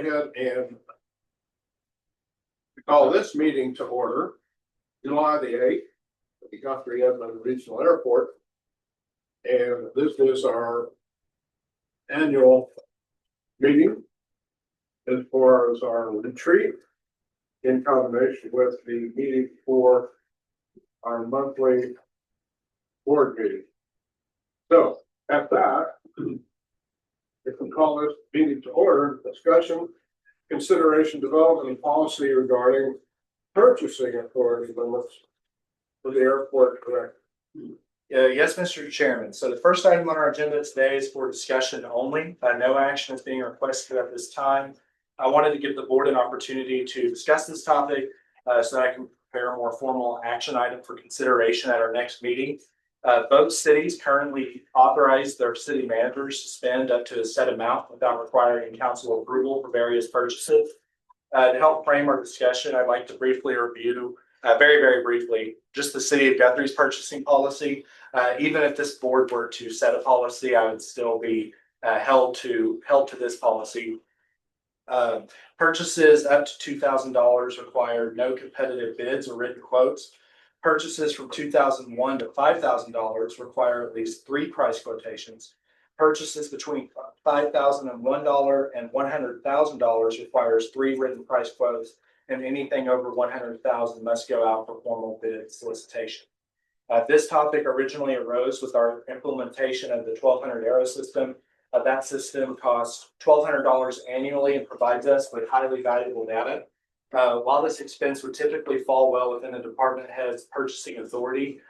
ahead and call this meeting to order, July the 8th, at the Guthrie-Edmond Regional Airport. And this is our annual meeting as far as our retreat, in combination with the meeting for our monthly board meeting. So at that, if we call this meeting to order, discussion, consideration, development, and policy regarding purchasing authority limits for the airport, correct? Yes, Mr. Chairman. So the first item on our agenda today is for discussion only. No action is being requested at this time. I wanted to give the board an opportunity to discuss this topic so that I can prepare a more formal action item for consideration at our next meeting. Both cities currently authorize their city managers to spend up to a set amount without requiring council approval for various purchases. To help frame our discussion, I'd like to briefly review, very briefly, just the city of Guthrie's purchasing policy. Even if this board were to set a policy, I would still be held to this policy. Purchases up to $2,000 require no competitive bids or written quotes. Purchases from $2,001 to $5,000 require at least 3 price quotations. Purchases between $5,001 and $100,000 requires 3 written price quotes, and anything over $100,000 must go out for formal bid solicitation. This topic originally arose with our implementation of the 1200 Aero system. That system costs $1,200 annually and provides us with highly valuable data. While this expense would typically fall well within a department head's purchasing authority,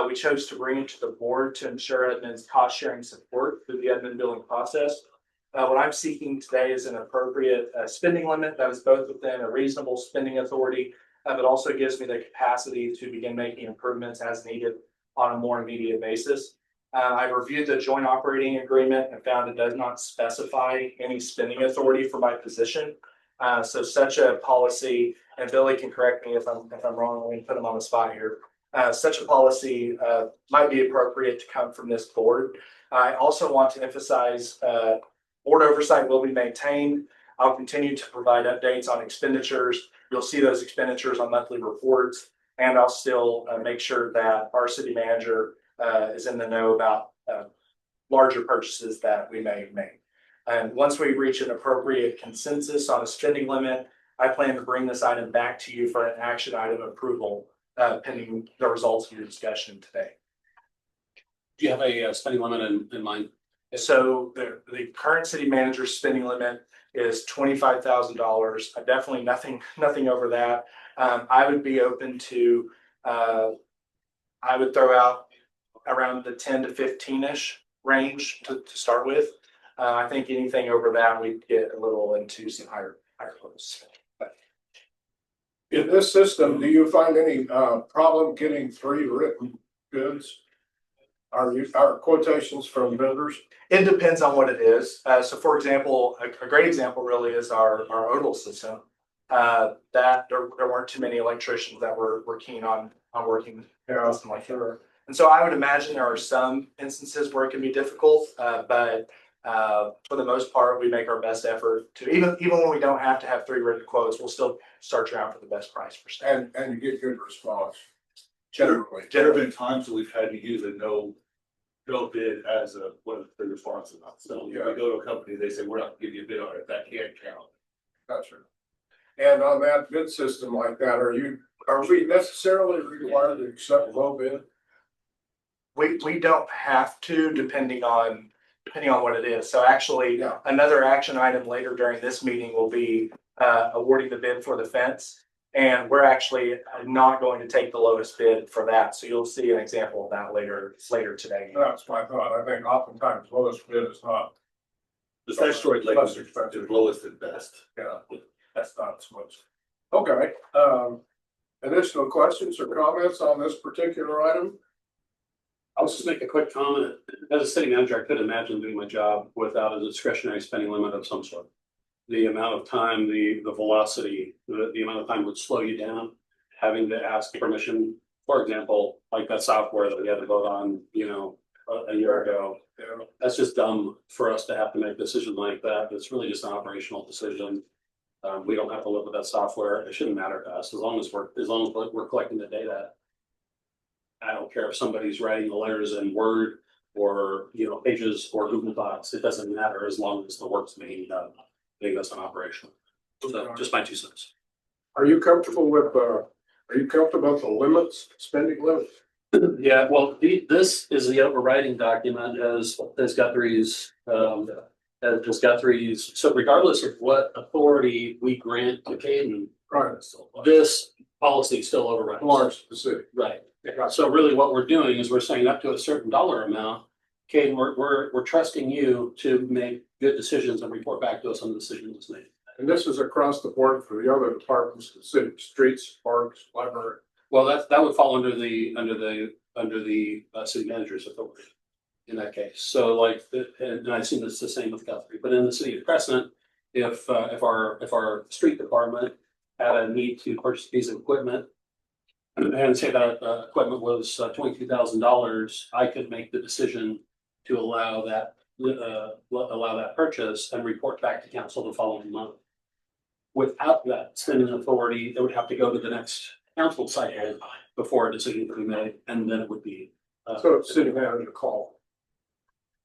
we chose to bring it to the board to ensure Edmond's cost sharing support through the Edmond billing process. What I'm seeking today is an appropriate spending limit that is both within a reasonable spending authority, but also gives me the capacity to begin making improvements as needed on a more immediate basis. I've reviewed the joint operating agreement and found it does not specify any spending authority for my position. So such a policy, and Billy can correct me if I'm wrong, let me put him on the spot here. Such a policy might be appropriate to come from this board. I also want to emphasize board oversight will be maintained. I'll continue to provide updates on expenditures. You'll see those expenditures on monthly reports, and I'll still make sure that our city manager is in the know about larger purchases that we may make. And once we reach an appropriate consensus on a spending limit, I plan to bring this item back to you for an action item approval pending the results of your discussion today. Do you have a spending limit in mind? So the current city manager's spending limit is $25,000. Definitely nothing over that. I would be open to, I would throw out around the 10 to 15-ish range to start with. I think anything over that, we'd get a little into some higher quotes. In this system, do you find any problem getting 3 written bids? Are quotations from vendors? It depends on what it is. So for example, a great example really is our odal system. That there weren't too many electricians that were keen on working a system like that. And so I would imagine there are some instances where it can be difficult, but for the most part, we make our best effort to, even when we don't have to have 3 written quotes, we'll still search around for the best price for stuff. And you get good response. Generally, there have been times that we've had to use a no bid as one of the responses. So if we go to a company, they say, we're not gonna give you a bid on it. That can't count. Gotcha. And on that bid system like that, are we necessarily required to accept low bid? We don't have to, depending on what it is. So actually, another action item later during this meeting will be awarding the bid for the fence. And we're actually not going to take the lowest bid for that. So you'll see an example of that later today. That's my thought. I think oftentimes lowest bid is not. The statutory language is lowest and best. Yeah, that's not so much. Okay. Additional questions or comments on this particular item? I'll just make a quick comment. As a city manager, I couldn't imagine doing my job without a discretionary spending limit of some sort. The amount of time, the velocity, the amount of time would slow you down. Having to ask permission, for example, like that software that we had to vote on, a year ago. That's just dumb for us to have to make a decision like that. It's really just an operational decision. We don't have to live with that software. It shouldn't matter to us as long as we're collecting the data. I don't care if somebody's writing the letters in Word or, Pages or Google Docs. It doesn't matter as long as the work's being done. I think that's an operation. So just my 2 cents. Are you comfortable with the limits, spending limits? Yeah, well, this is the overriding document as Guthrie's, so regardless of what authority we grant to Caden, Right. this policy still overrides. Large, the city. Right. So really what we're doing is we're saying up to a certain dollar amount, Caden, we're trusting you to make good decisions and report back to us on the decisions made. And this is across the board for the other departments, the city, streets, parks, library. Well, that would fall under the city manager's authority in that case. So and I assume it's the same with Guthrie, but in the city of Crescent, if our street department had a need to purchase a piece of equipment, and say that equipment was $22,000, I could make the decision to allow that purchase and report back to council the following month. Without that spending authority, it would have to go to the next council cycle before a decision could be made, and then it would be. So it's city manager call.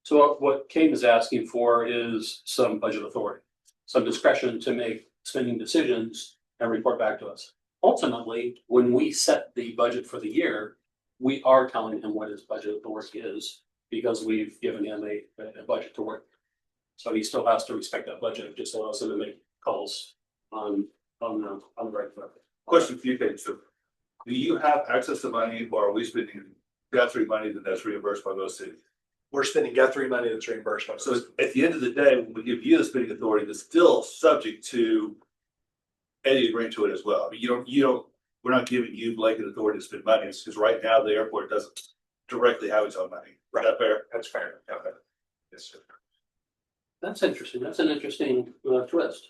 So what Kate is asking for is some budget authority, some discretion to make spending decisions and report back to us. Ultimately, when we set the budget for the year, we are telling him what his budget authority is because we've given him a budget to work. So he still has to respect that budget. It just allows him to make calls on the regular. Question for you, Kate. So do you have access to money or are we spending Guthrie money that's reimbursed by those cities? We're spending Guthrie money that's reimbursed. So at the end of the day, when we give you the spending authority, that's still subject to Eddie agreeing to it as well. I mean, we're not giving you blanket authority to spend money. It's because right now the airport doesn't directly have its own money. Is that fair? That's fair. Okay. Yes, sir. That's interesting. That's an interesting twist.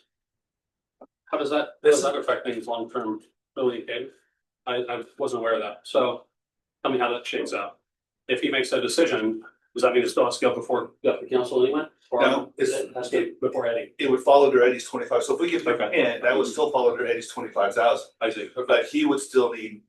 How does that affect things long term, really, Kate? I wasn't aware of that. So tell me how that shakes out. If he makes a decision, does that mean it still has to go before the council anyway? Or No, it has to go before Eddie? It would fall under Eddie's 25. So if we give him Okay. 10, that would still fall under Eddie's 25,000. I see. Okay. But he would still need,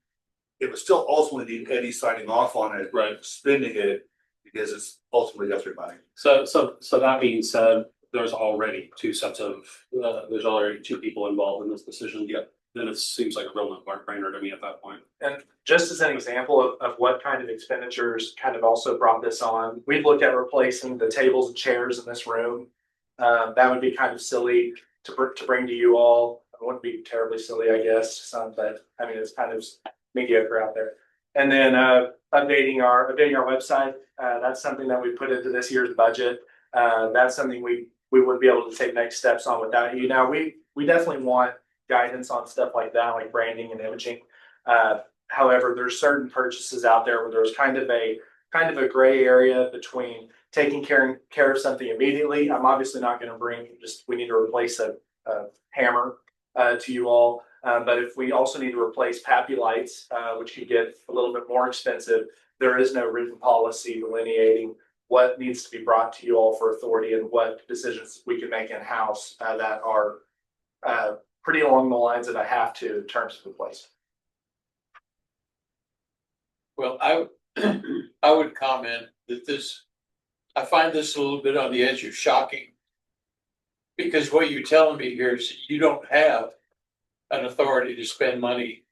it would still ultimately need Eddie signing off on it, Right. spending it, because it's ultimately Guthrie money. So that being said, there's already 2 sets of, there's already 2 people involved in this decision. Yeah. Then it seems like a real no-brainer to me at that point. And just as an example of what kind of expenditures kind of also brought this on, we looked at replacing the tables and chairs in this room. That would be kind of silly to bring to you all. It wouldn't be terribly silly, I guess, but I mean, it's kind of mediocre out there. And then updating our website. That's something that we put into this year's budget. That's something we wouldn't be able to take next steps on without you. Now, we definitely want guidance on stuff like that, like branding and imaging. However, there's certain purchases out there where there's kind of a gray area between taking care of something immediately. I'm obviously not going to we need to replace a hammer to you all. But if we also need to replace PAPI lights, which could get a little bit more expensive, there is no written policy delineating what needs to be brought to you all for authority and what decisions we can make in-house that are pretty along the lines that I have to in terms of replacement. Well, I would comment that I find this a little bit on the edge of shocking. Because what you're telling me here is you don't have an authority to spend money,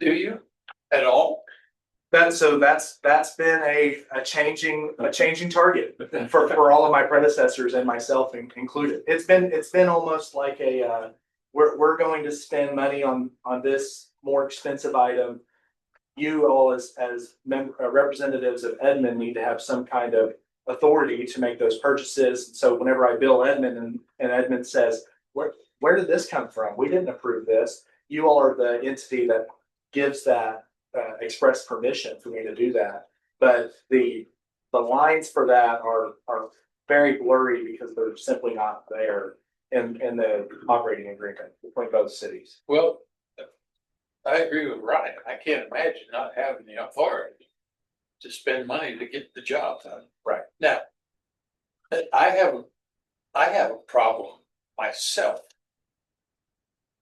do you, at all? That's been a changing target for all of my predecessors and myself included. It's been almost like we're going to spend money on this more expensive item. You all as representatives of Edmond need to have some kind of authority to make those purchases. So whenever I bill Edmond and Edmond says, where did this come from? We didn't approve this. You all are the entity that gives that express permission for me to do that. But the lines for that are very blurry because they're simply not there in the operating agreement between both cities. Well, I agree with Ryan. I can't imagine not having the authority to spend money to get the job done. Right. Now, I have a problem myself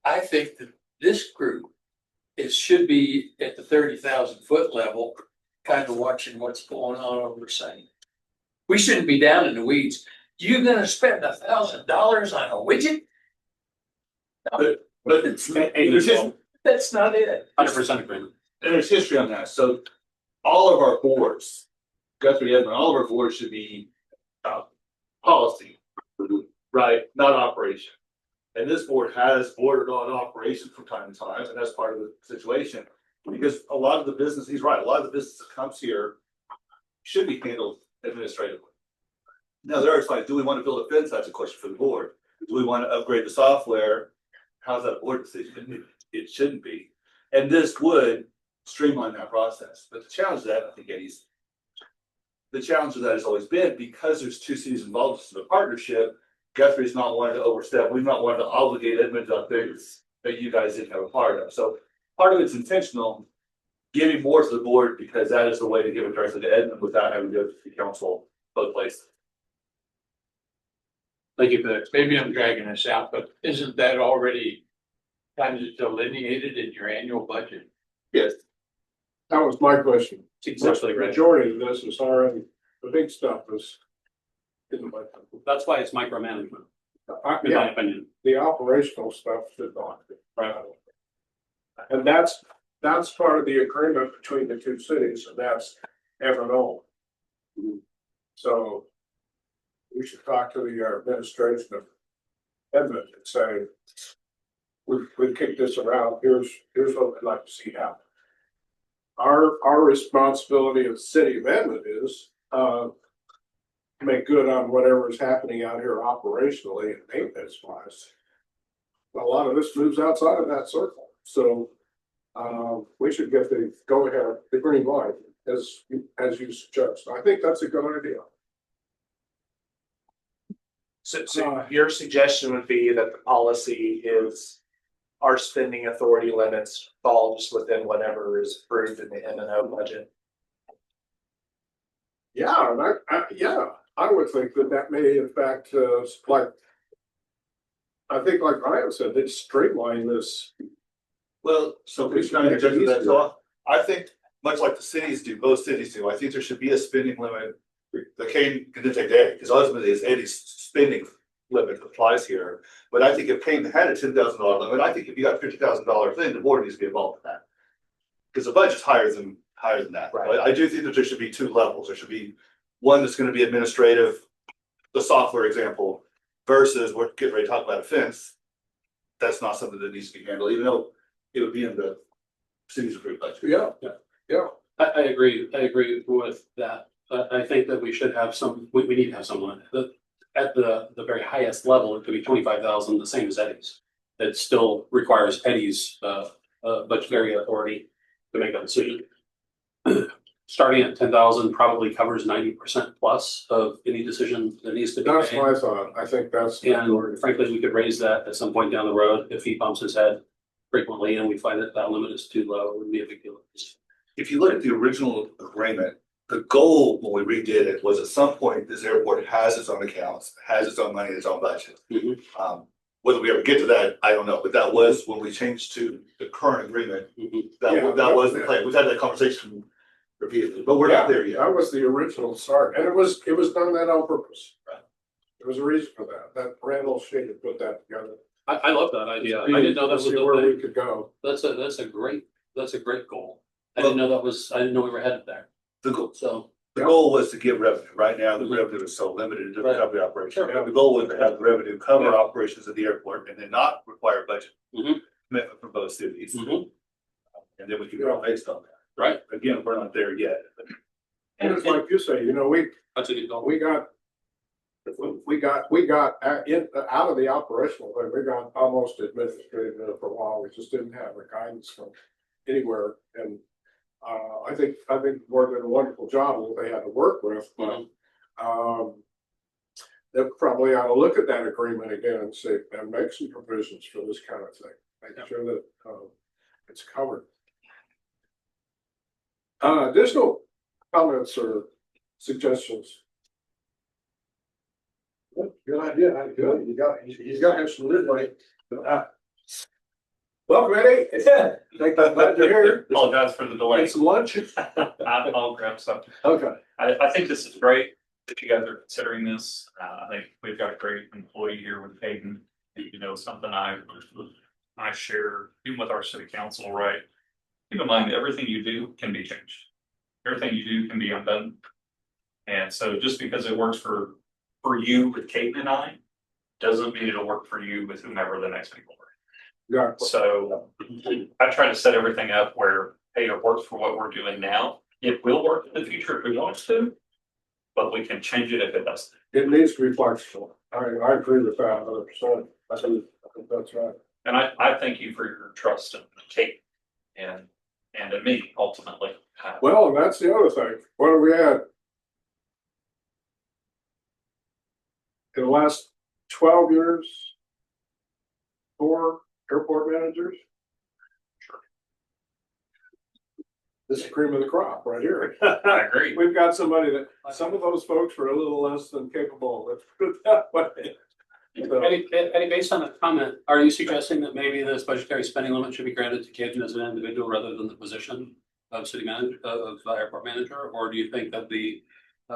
I think that this group, it should be at the 30,000 foot level, kind of watching what's going on over site. We shouldn't be down in the weeds. You're gonna spend $1,000 on a widget? But it's, Hey, there's just, That's not it. 100% agreement. and there's history on that, so all of our boards, Guthrie-Edmond, all of our boards should be policy, right, not operation. And this board has bordered on operation from time to time, and that's part of the situation. Because a lot of the business, he's right, a lot of the business that comes here should be handled administratively. Now, there are like, do we want to build a fence? That's a question for the board. Do we want to upgrade the software? How's that a board decision? It shouldn't be. And this would streamline that process. But the challenge of that, I think, Eddie's, the challenge of that has always been because there's two cities involved in the partnership, Guthrie's not wanting to overstep. We've not wanted to obligate Edmond on things that you guys didn't have a part of. So part of it's intentional, giving more to the board because that is the way to give it directly to Edmond without having to go to the council both places. Thank you for that. Maybe I'm dragging this out, but isn't that already kind of delineated in your annual budget? Yes. That was my question. It's exactly right. Majority of this is already, the big stuff is. In the budget. That's why it's micromanagement, in Yeah, my opinion. the operational stuff should not be. Right. And that's part of the agreement between the two cities, and that's ever known. So we should talk to the administration of Edmond and say, we've kicked this around, here's what we'd like to see happen. Our responsibility as the city of Edmond is, make good on whatever is happening out here operationally and maintenance wise. A lot of this moves outside of that circle, so we should get the go ahead, the green light as you suggest. I think that's a good idea. So your suggestion would be that the policy is our spending authority limits fall just within whatever is approved in the M&O budget. Yeah, and I would think that may in fact, like, I think like Ryan said, they streamline this. Well, so we should not judge that. So I think much like the cities do, both cities do, I think there should be a spending limit. The Kane can take Eddie, because ultimately it's Eddie's spending limit that applies here. But I think if Kane had a $10,000 limit, I think if you got a $50,000 thing, the board needs to be involved in that. Because the budget's higher than that. Right. I do think that there should be two levels. There should be one that's gonna be administrative, the software example, versus we're getting ready to talk about a fence. That's not something that needs to be handled, even though it would be in the city's approved budget. Yeah. I agree with that. I think that we should have we need to have someone that at the very highest level, it could be 25,000, the same as Eddie's. It still requires Eddie's budgetary authority to make that decision. Starting at 10,000 probably covers 90% plus of any decision that needs to be That's made. my thought. I think that's. And frankly, we could raise that at some point down the road if he bumps his head frequently and we find that that limit is too low, it wouldn't be a big deal. If you look at the original agreement, the goal when we redid it was at some point, this airport has its own accounts, has its own money, its own budget. Whether we ever get to that, I don't know, but that was when we changed to the current agreement, that was the plan. We've had that conversation repeatedly, but we're not there yet. That was the original start, and it was done that on purpose. Right. There was a reason for that Randall Shade had put that together. I love that idea. I didn't know that was See the where thing. we could go. That's a great goal. I didn't know we were headed there. The goal, So the goal was to get revenue. Right now, the revenue is so limited to Right. cover the operation. Sure. The goal was to have the revenue cover operations at the airport and then not require budget commitment from both cities. And then we can go based on that. Right. Again, we're not there yet. And it's like you say, that's a good goal. we got out of the operational thing, we got almost administrative for a while. We just didn't have the guidance from anywhere. And I think the board did a wonderful job of what they had to work with, but they probably ought to look at that agreement again and say, and make some provisions for this kind of thing. Make sure that it's covered. Additional comments or suggestions? Good idea. Good. You got to have some leeway. Welcome, Eddie. Glad you're here. Apologize for the delay. Get some lunch. I'll grab some. Okay. I think this is great that you guys are considering this. I think we've got a great employee here with Hayden. You know, something I share even with our city council, right? Keep in mind, everything you do can be changed. Everything you do can be undone. And so just because it works for you with Kate and I, doesn't mean it'll work for you with whomever the next people are. Yeah. So I try to set everything up where, hey, it works for what we're doing now. It will work in the future if we want to, but we can change it if it doesn't. It needs to be flexible. I agree with that 100%. I think that's right. And I thank you for your trust in Kate and in me ultimately. Well, and that's the other thing. What have we had? In the last 12 years, 4 airport managers? Sure. This is cream of the crop right here. I agree. We've got somebody that, some of those folks were a little less than capable, let's put it that way. So, Eddie, based on the comment, are you suggesting that maybe this budgetary spending limit should be granted to Caden as an individual rather than the position of city manager, of airport manager? Or do you think that the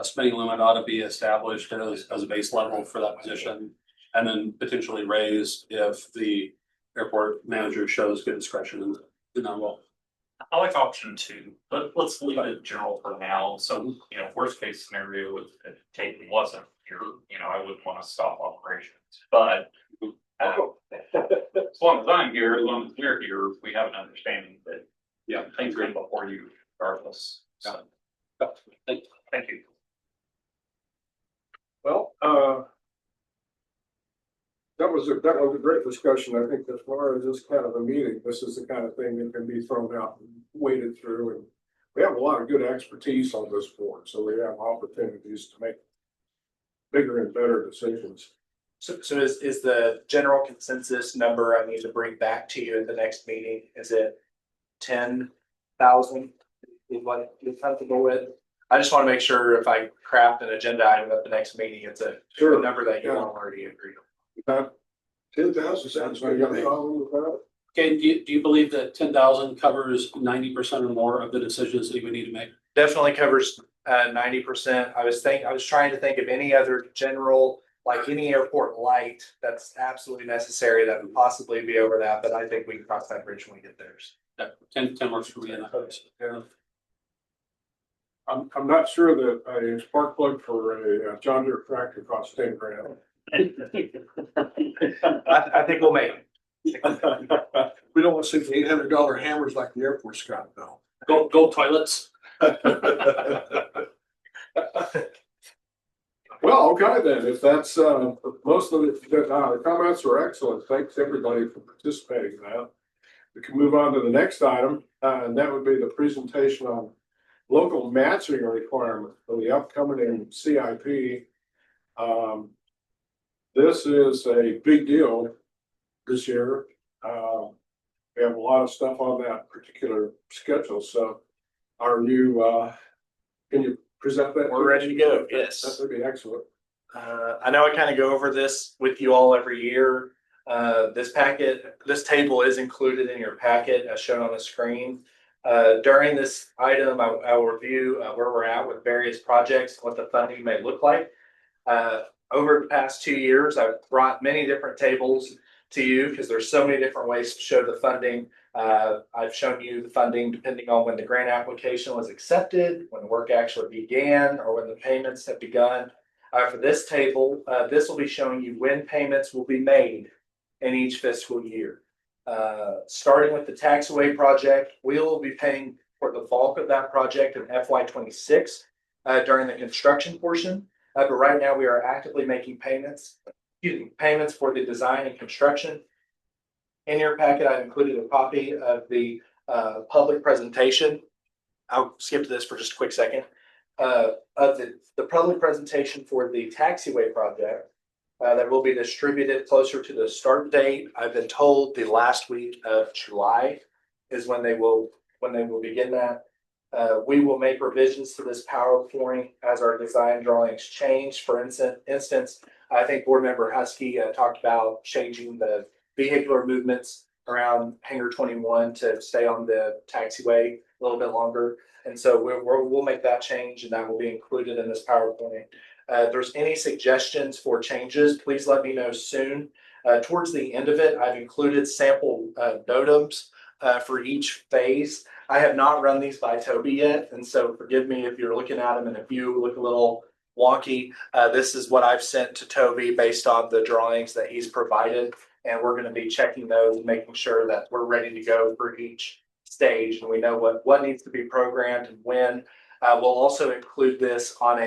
spending limit ought to be established as a base level for that position and then potentially raised if the airport manager shows good discretion in that role? I like option 2, but let's leave it general for now. So, you know, worst case scenario, if Kate wasn't here, you know, I wouldn't want to stop operations. But as long as I'm here, as long as we're here, we have an understanding that, yeah, things are in before you regardless. So, thank you. well, that was a great discussion. I think as far as this kind of a meeting, this is the kind of thing that can be thrown out and waded through. And we have a lot of good expertise on this board, so we have opportunities to make bigger and better decisions. So is the general consensus number I need to bring back to you at the next meeting, is it 10,000? Is what you're comfortable with? I just want to make sure if I craft an agenda item at the next meeting, it's a number that you all already agreed on. 10,000 sounds like you got a problem with that? Okay, do you believe that 10,000 covers 90% or more of the decisions that you would need to make? Definitely covers 90%. I was trying to think of any other general, like any airport light that's absolutely necessary that would possibly be over that, but I think we can cross that bridge when we get there. Yeah, 10 works for me in that case. Yeah. I'm not sure that a spark plug for a John Deere tractor costs $10,000. I think we'll make it. We don't want $600-800 hammers like the airport's got though. Gold toilets. Well, okay then, if that's, most of the comments were excellent. Thanks everybody for participating in that. We can move on to the next item, and that would be the presentation on local matching requirement for the upcoming CIP. This is a big deal this year. We have a lot of stuff on that particular schedule, so can you present that? We're ready to go, yes. That would be excellent. I know I kind of go over this with you all every year. This table is included in your packet as shown on the screen. During this item, I will review where we're at with various projects, what the funding may look like. Over the past 2 years, I've brought many different tables to you because there's so many different ways to show the funding. I've shown you the funding depending on when the grant application was accepted, when the work actually began, or when the payments have begun. For this table, this will be showing you when payments will be made in each fiscal year. Starting with the taxiway project, we will be paying for the bulk of that project in FY26 during the construction portion. But right now we are actively making payments for the design and construction. In your packet, I've included a copy of the public presentation. I'll skip to this for just a quick second. Of the public presentation for the taxiway project that will be distributed closer to the start date. I've been told the last week of July is when they will begin that. We will make revisions to this PowerPoint as our design drawings change. For instance, I think Board Member Husky talked about changing the vehicular movements around hangar 21 to stay on the taxiway a little bit longer. And so we'll make that change and that will be included in this PowerPoint. If there's any suggestions for changes, please let me know soon. Towards the end of it, I've included sample NOTAMs for each phase. I have not run these by Toby yet, and so forgive me if you're looking at them and if you look a little wonky. This is what I've sent to Toby based on the drawings that he's provided, and we're going to be checking those and making sure that we're ready to go for each stage and we know what needs to be programmed and when. We'll also include this on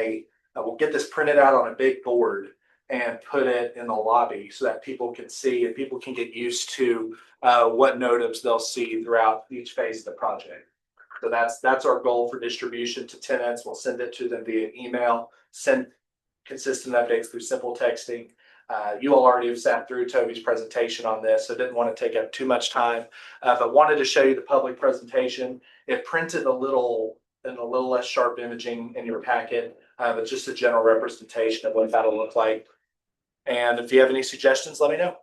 we'll get this printed out on a big board and put it in the lobby so that people can see and people can get used to what NOTAMs they'll see throughout each phase of the project. So that's our goal for distribution to tenants. We'll send it to them via email, send consistent updates through simple texting. You all already have sat through Toby's presentation on this, so didn't want to take up too much time, but wanted to show you the public presentation. It printed a little less sharp imaging in your packet, but just a general representation of what that'll look like. And if you have any suggestions, let me know.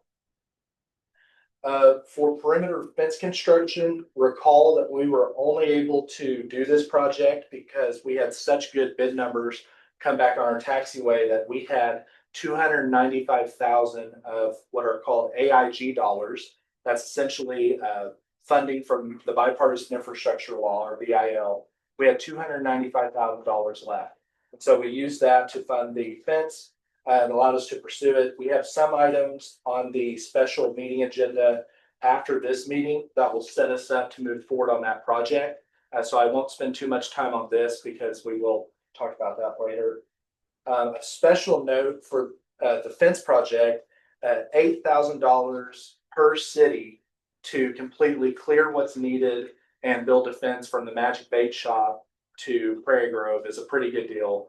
For perimeter fence construction, recall that we were only able to do this project because we had such good bid numbers come back on our taxiway that we had 295,000 of what are called AIG dollars. That's essentially funding from the bipartisan infrastructure law, or BIL. We had $295,000 left. And so we used that to fund the fence and allowed us to pursue it. We have some items on the special meeting agenda after this meeting that will set us up to move forward on that project. So I won't spend too much time on this because we will talk about that later. A special note for the fence project, $8,000 per city to completely clear what's needed and build a fence from the Magic Bait Shop to Prairie Grove is a pretty good deal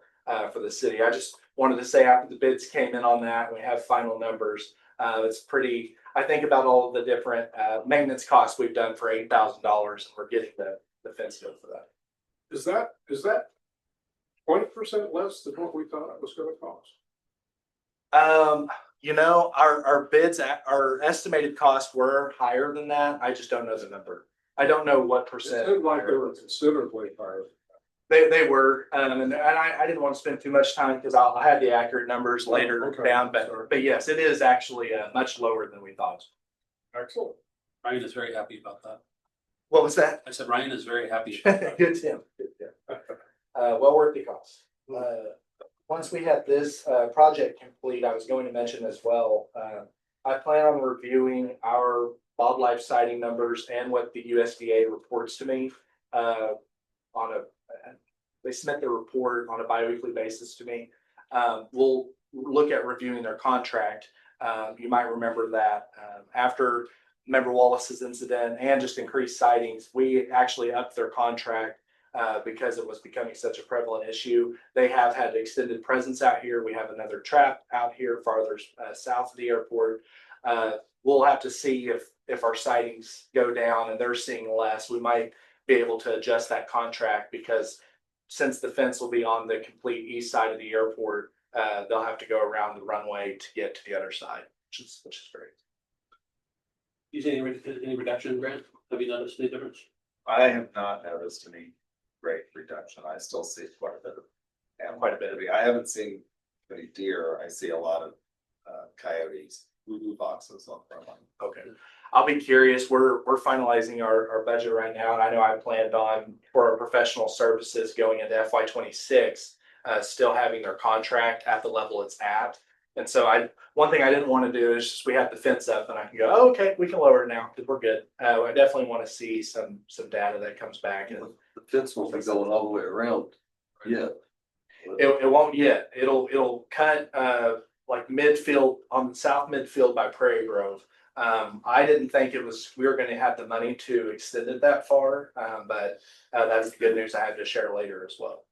for the city. I just wanted to say after the bids came in on that, we have final numbers. It's pretty, I think about all of the different maintenance costs we've done for $8,000 and we're getting the fence built for that. Is that 20% less than what we thought it was gonna cost? You know, our bids, our estimated costs were higher than that. I just don't know the number. I don't know what It percent. seemed like they were considerably higher. They were, and I didn't want to spend too much time because I had the accurate numbers later Okay. down, but yes, it is actually much lower than we thought. Excellent. Ryan is very happy about that. What was that? I said Ryan is very happy about that. Good Tim. Good Tim. Well worth the cost. Once we had this project complete, I was going to mention as well, I plan on reviewing our wildlife sighting numbers and what the USDA reports to me they submit their report on a biweekly basis to me. We'll look at reviewing their contract. You might remember that after Member Wallace's incident and just increased sightings, we actually upped their contract because it was becoming such a prevalent issue. They have had extended presence out here. We have another trap out here farther south of the airport. We'll have to see if our sightings go down and they're seeing less. We might be able to adjust that contract because since the fence will be on the complete east side of the airport, they'll have to go around the runway to get to the other side, which is great. You see any reduction in grant? Have you noticed any difference? I have not noticed any great reduction. I still see quite a bit of I haven't seen any deer. I see a lot of coyotes, foxes on the front line. Okay. I'll be curious. We're finalizing our budget right now. And I know I planned on for our professional services going into FY26, still having their contract at the level it's at. And so one thing I didn't want to do is just we have the fence up and I can go, oh, okay, we can lower it now because we're good. I definitely want to see some data that comes back. And the fence won't be going all the way around yet. it won't yet. It'll cut like midfield on the south midfield by Prairie Grove. I didn't think we were going to have the money to extend it that far, but that's the good news I have to share later as well.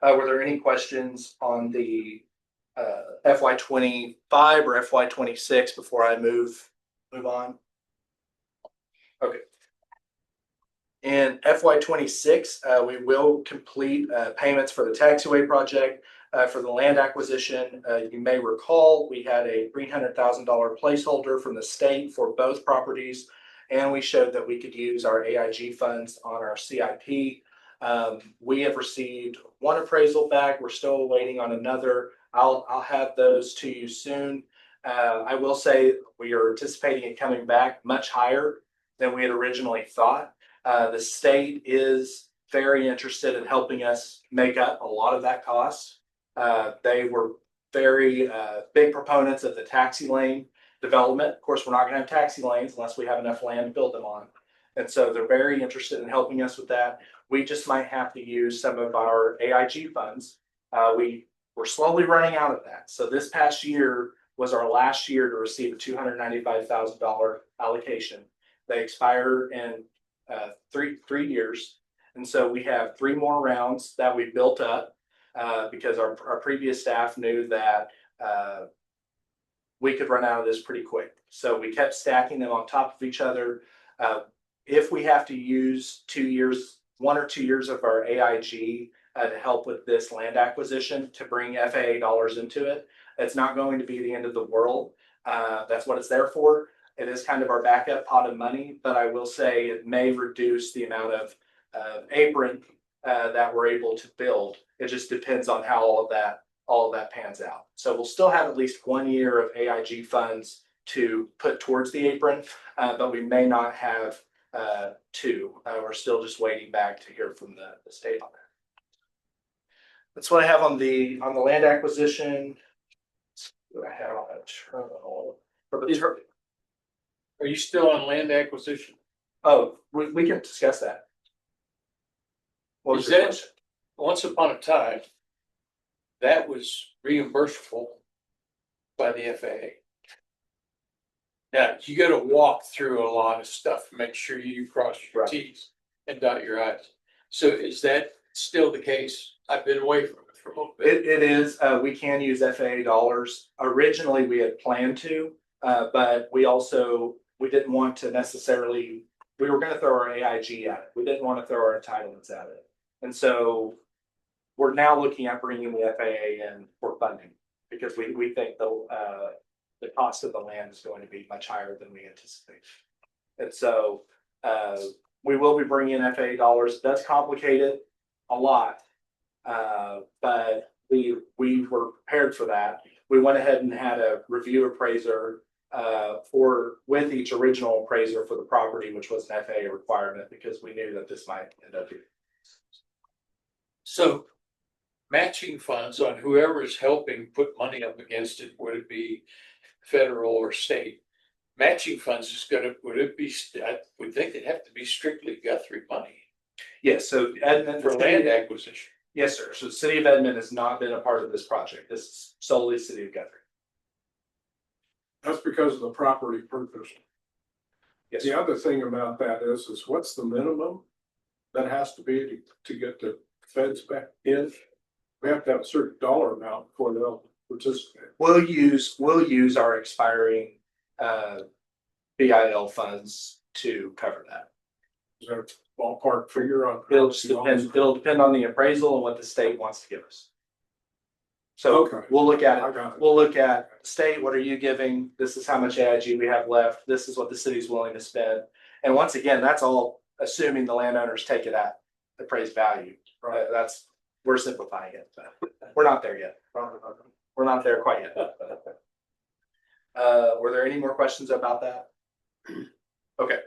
Were there any questions on the FY25 or FY26 before I move on? Okay. In FY26, we will complete payments for the taxiway project. For the land acquisition, you may recall, we had a $300,000 placeholder from the state for both properties. And we showed that we could use our AIG funds on our CIP. We have received one appraisal back. We're still waiting on another. I'll have those to you soon. I will say we are anticipating it coming back much higher than we had originally thought. The state is very interested in helping us make up a lot of that cost. They were very big proponents of the taxi lane development. Of course, we're not gonna have taxi lanes unless we have enough land to build them on. And so they're very interested in helping us with that. We just might have to use some of our AIG funds. We're slowly running out of that. So this past year was our last year to receive a $295,000 allocation. They expire in three years. And so we have 3 more rounds that we built up because our previous staff knew that we could run out of this pretty quick. So we kept stacking them on top of each other. If we have to use 2 years, 1 or 2 years of our AIG to help with this land acquisition to bring FAA dollars into it, it's not going to be the end of the world. That's what it's there for. It is kind of our backup pot of money, but I will say it may reduce the amount of apron that we're able to build. It just depends on how all of that pans out. So we'll still have at least 1 year of AIG funds to put towards the apron, but we may not have 2. We're still just waiting back to hear from the state on that. That's what I have on the land acquisition. What I have on that terminal. Are you still on land acquisition? Oh, we can discuss that. What was Is your that, question? once upon a time, that was reimbursable by the FAA. Now, you gotta walk through a lot of stuff, make sure you cross your Right. T's and dot your I's. So is that still the case? I've been away from it for a little bit. It is, we can use FAA dollars. Originally, we had planned to, but we didn't want to necessarily, we were gonna throw our AIG at it. We didn't want to throw our entitlements at it. And so we're now looking at bringing the FAA in for funding because we think the cost of the land is going to be much higher than we anticipate. And so we will be bringing in FAA dollars. It does complicate it a lot, but we were prepared for that. We went ahead and had a review appraiser with each original appraiser for the property, which was an FAA requirement because we knew that this might end up being. So matching funds on whoever is helping put money up against it, would it be federal or state? Matching funds is would it be, I would think it'd have to be strictly Guthrie money Yes, so Edmond for land acquisition. Yes, sir. So the city of Edmond has not been a part of this project. This is solely city of Guthrie. That's because of the property purchase. Yes, The sir. other thing about that is what's the minimum that has to be to get the feds back in? We have to have a certain dollar amount before they'll participate. We'll use our expiring BIL funds to cover that. Is there a ballpark figure on? It'll depend on the appraisal and what the state wants to give us. So Okay. we'll look at I it. got it. We'll look at state, what are you giving? This is how much AIG we have left. This is what the city's willing to spend. And once again, that's all assuming the landowners take it at the appraised value. Right? We're simplifying it. We're not there yet. We're not there quite yet. Were there any more questions about that? Okay.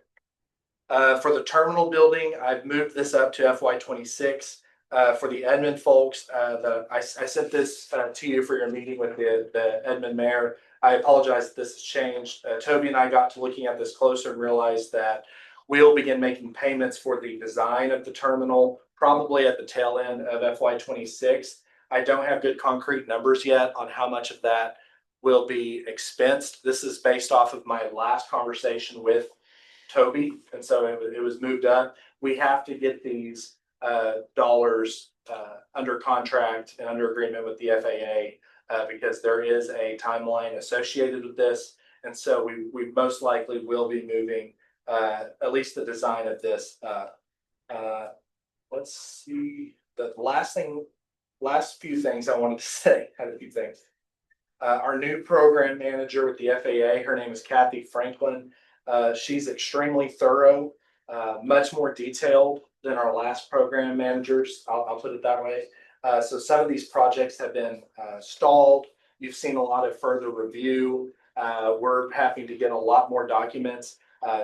For the terminal building, I've moved this up to FY26. For the Edmond folks, I sent this to you for your meeting with the Edmond mayor. I apologize that this has changed. Toby and I got to looking at this closer and realized that we'll begin making payments for the design of the terminal probably at the tail end of FY26. I don't have good concrete numbers yet on how much of that will be expensed. This is based off of my last conversation with Toby, and so it was moved up. We have to get these dollars under contract and under agreement with the FAA because there is a timeline associated with this, and so we most likely will be moving at least the design of this. Let's see, the last thing last few things I wanted to say, had a few things. Our new program manager with the FAA, her name is Kathy Franklin. She's extremely thorough, much more detailed than our last program managers. I'll put it that way. So some of these projects have been stalled. You've seen a lot of further review. We're having to get a lot more documents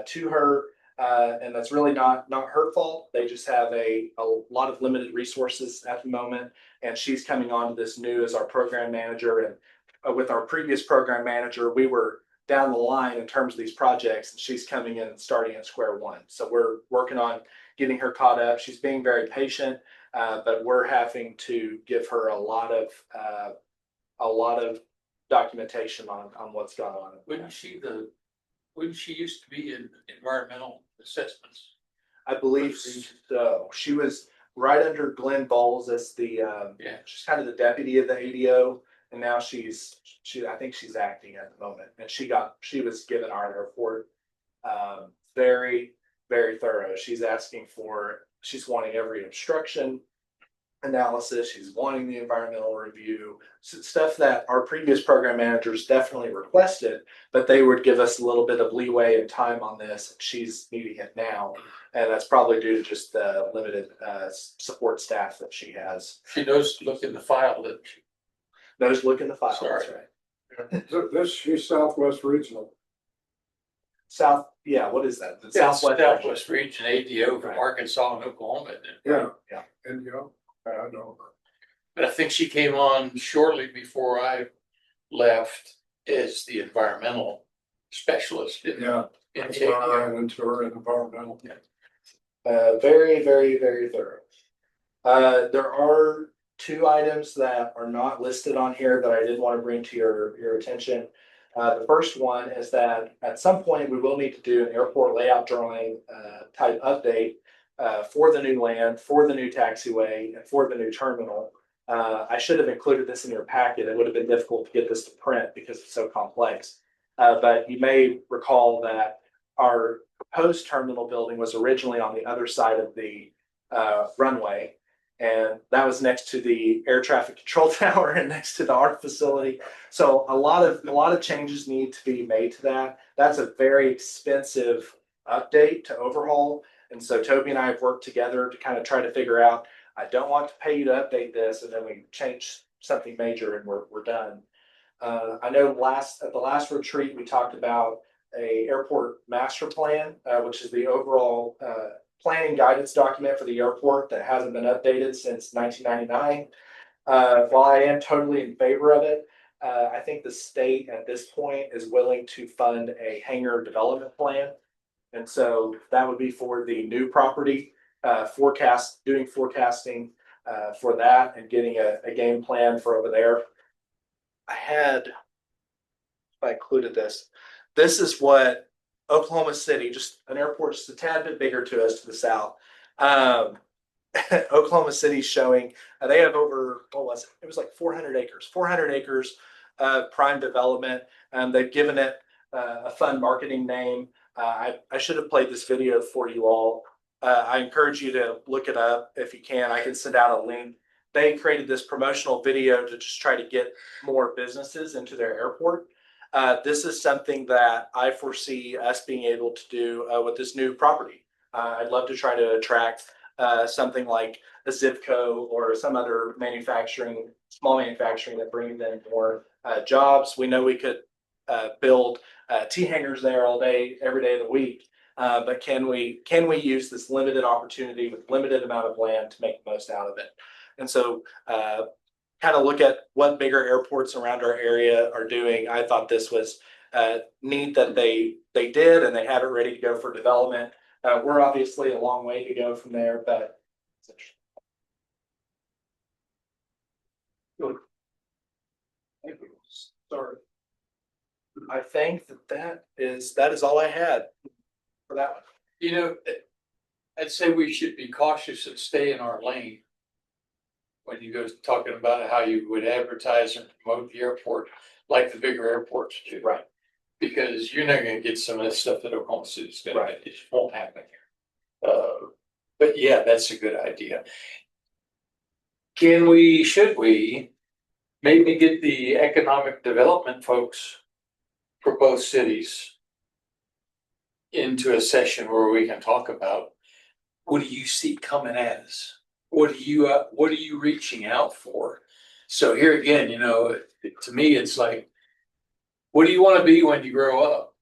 to her. And that's really not her fault. They just have a lot of limited resources at the moment. And she's coming on to this new as our program manager. And with our previous program manager, we were down the line in terms of these projects, and she's coming in and starting at square one. So we're working on getting her caught up. She's being very patient, but we're having to give her a lot of documentation on what's going on. Wouldn't she used to be in environmental assessments? I believe so. She was right under Glenn Bowles as the she's kind of the deputy of the ADO, and now I think she's acting at the moment. And she was given our report, very, very thorough. She's wanting every obstruction analysis. She's wanting the environmental review, stuff that our previous program managers definitely requested, but they would give us a little bit of leeway and time on this. She's needing it now, and that's probably due to just the limited support staff that she has. She knows to look in the file, that Knows to look in the file. Sorry. That's right. So this, she's Southwest Regional. What is that? The Southwest Region ADO from Right. Arkansas and Oklahoma. Yeah. Yeah. And, you know, I know. But I think she came on shortly before I left as the environmental specialist. Yeah. In That's the why I ADO. ran into her in environmental. Very, very, very thorough. There are two items that are not listed on here that I did want to bring to your attention. The first one is that at some point we will need to do an airport layout drawing type update for the new land, for the new taxiway, and for the new terminal. I should have included this in your packet. It would have been difficult to get this to print because it's so complex. But you may recall that our proposed terminal building was originally on the other side of the runway. And that was next to the air traffic control tower and next to the art facility. So a lot of changes need to be made to that. That's a very expensive update to overhaul. And so Toby and I have worked together to kind of try to figure out, I don't want to pay you to update this and then we change something major and we're done. I know at the last retreat, we talked about a airport master plan, which is the overall planning guidance document for the airport that hasn't been updated since 1999. While I am totally in favor of it, I think the state at this point is willing to fund a hangar development plan. And so that would be for the new property, doing forecasting for that and getting a game plan for over there. If I included this, this is what Oklahoma City, just an airport just a tad bit bigger to us to the south. Oklahoma City showing they have over, what was it? It was like 400 acres prime development. They've given it a fun marketing name. I should have played this video for you all. I encourage you to look it up if you can. I can send out a link. They created this promotional video to just try to get more businesses into their airport. This is something that I foresee us being able to do with this new property. I'd love to try to attract something like a Zipco or some other small manufacturing that brings in more jobs. We know we could build T hangars there all day, every day of the week. But can we use this limited opportunity with limited amount of land to make the most out of it? And so kind of look at what bigger airports around our area are doing. I thought this was neat that they did and they have it ready to go for development. We're obviously a long way to go from there, but it's interesting. Thank you. Sorry. I think that is all I had for that one. You know, I'd say we should be cautious and stay in our lane. When you go talking about how you would advertise and promote the airport like the bigger airports do. Right. Because you're not gonna get some of this stuff that Oklahoma City's gonna, Right. it just won't happen here. But yeah, that's a good idea. should we maybe get the economic development folks for both cities into a session where we can talk about, what do you see coming at us? What are you reaching out for? So here again, you know, to me, it's like, what do you want to be when you grow up?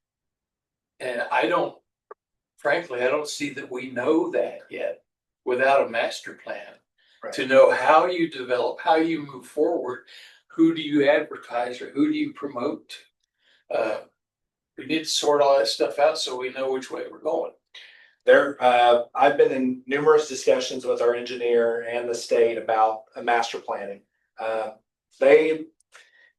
And frankly, I don't see that we know that yet without a master plan. Right. To know how you develop, how you move forward, who do you advertise or who do you promote? We need to sort all that stuff out so we know which way we're going. I've been in numerous discussions with our engineer and the state about a master planning.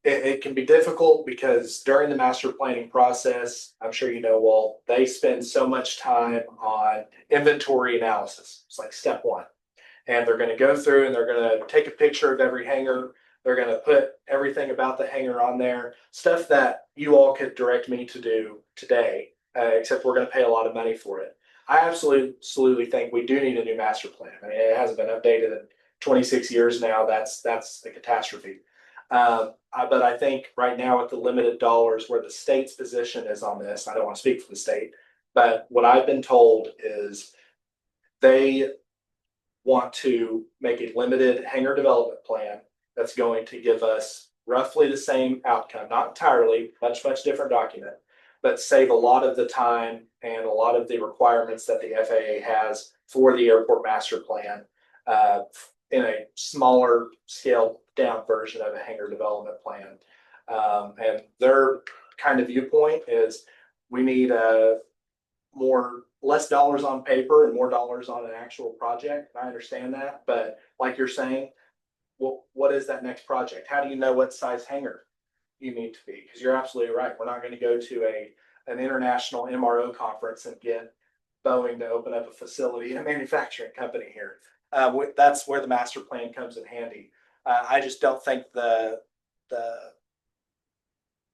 It can be difficult because during the master planning process, I'm sure you know, well, they spend so much time on inventory analysis. It's like step one. And they're going to go through and they're going to take a picture of every hangar. They're going to put everything about the hangar on there, stuff that you all could direct me to do today, except we're going to pay a lot of money for it. I absolutely think we do need a new master plan. I mean, it hasn't been updated in 26 years now. That's a catastrophe. But I think right now with the limited dollars where the state's position is on this, I don't want to speak for the state, but what I've been told is they want to make a limited hangar development plan that's going to give us roughly the same outcome, not entirely, much different document, but save a lot of the time and a lot of the requirements that the FAA has for the airport master plan in a smaller scaled down version of a hangar development plan. And their kind of viewpoint is we need less dollars on paper and more dollars on an actual project. I understand that, but like you're saying, well, what is that next project? How do you know what size hangar you need to be? Because you're absolutely right. We're not going to go to an international MRO conference and get Boeing to open up a facility, a manufacturing company here. That's where the master plan comes in handy. I just don't think they're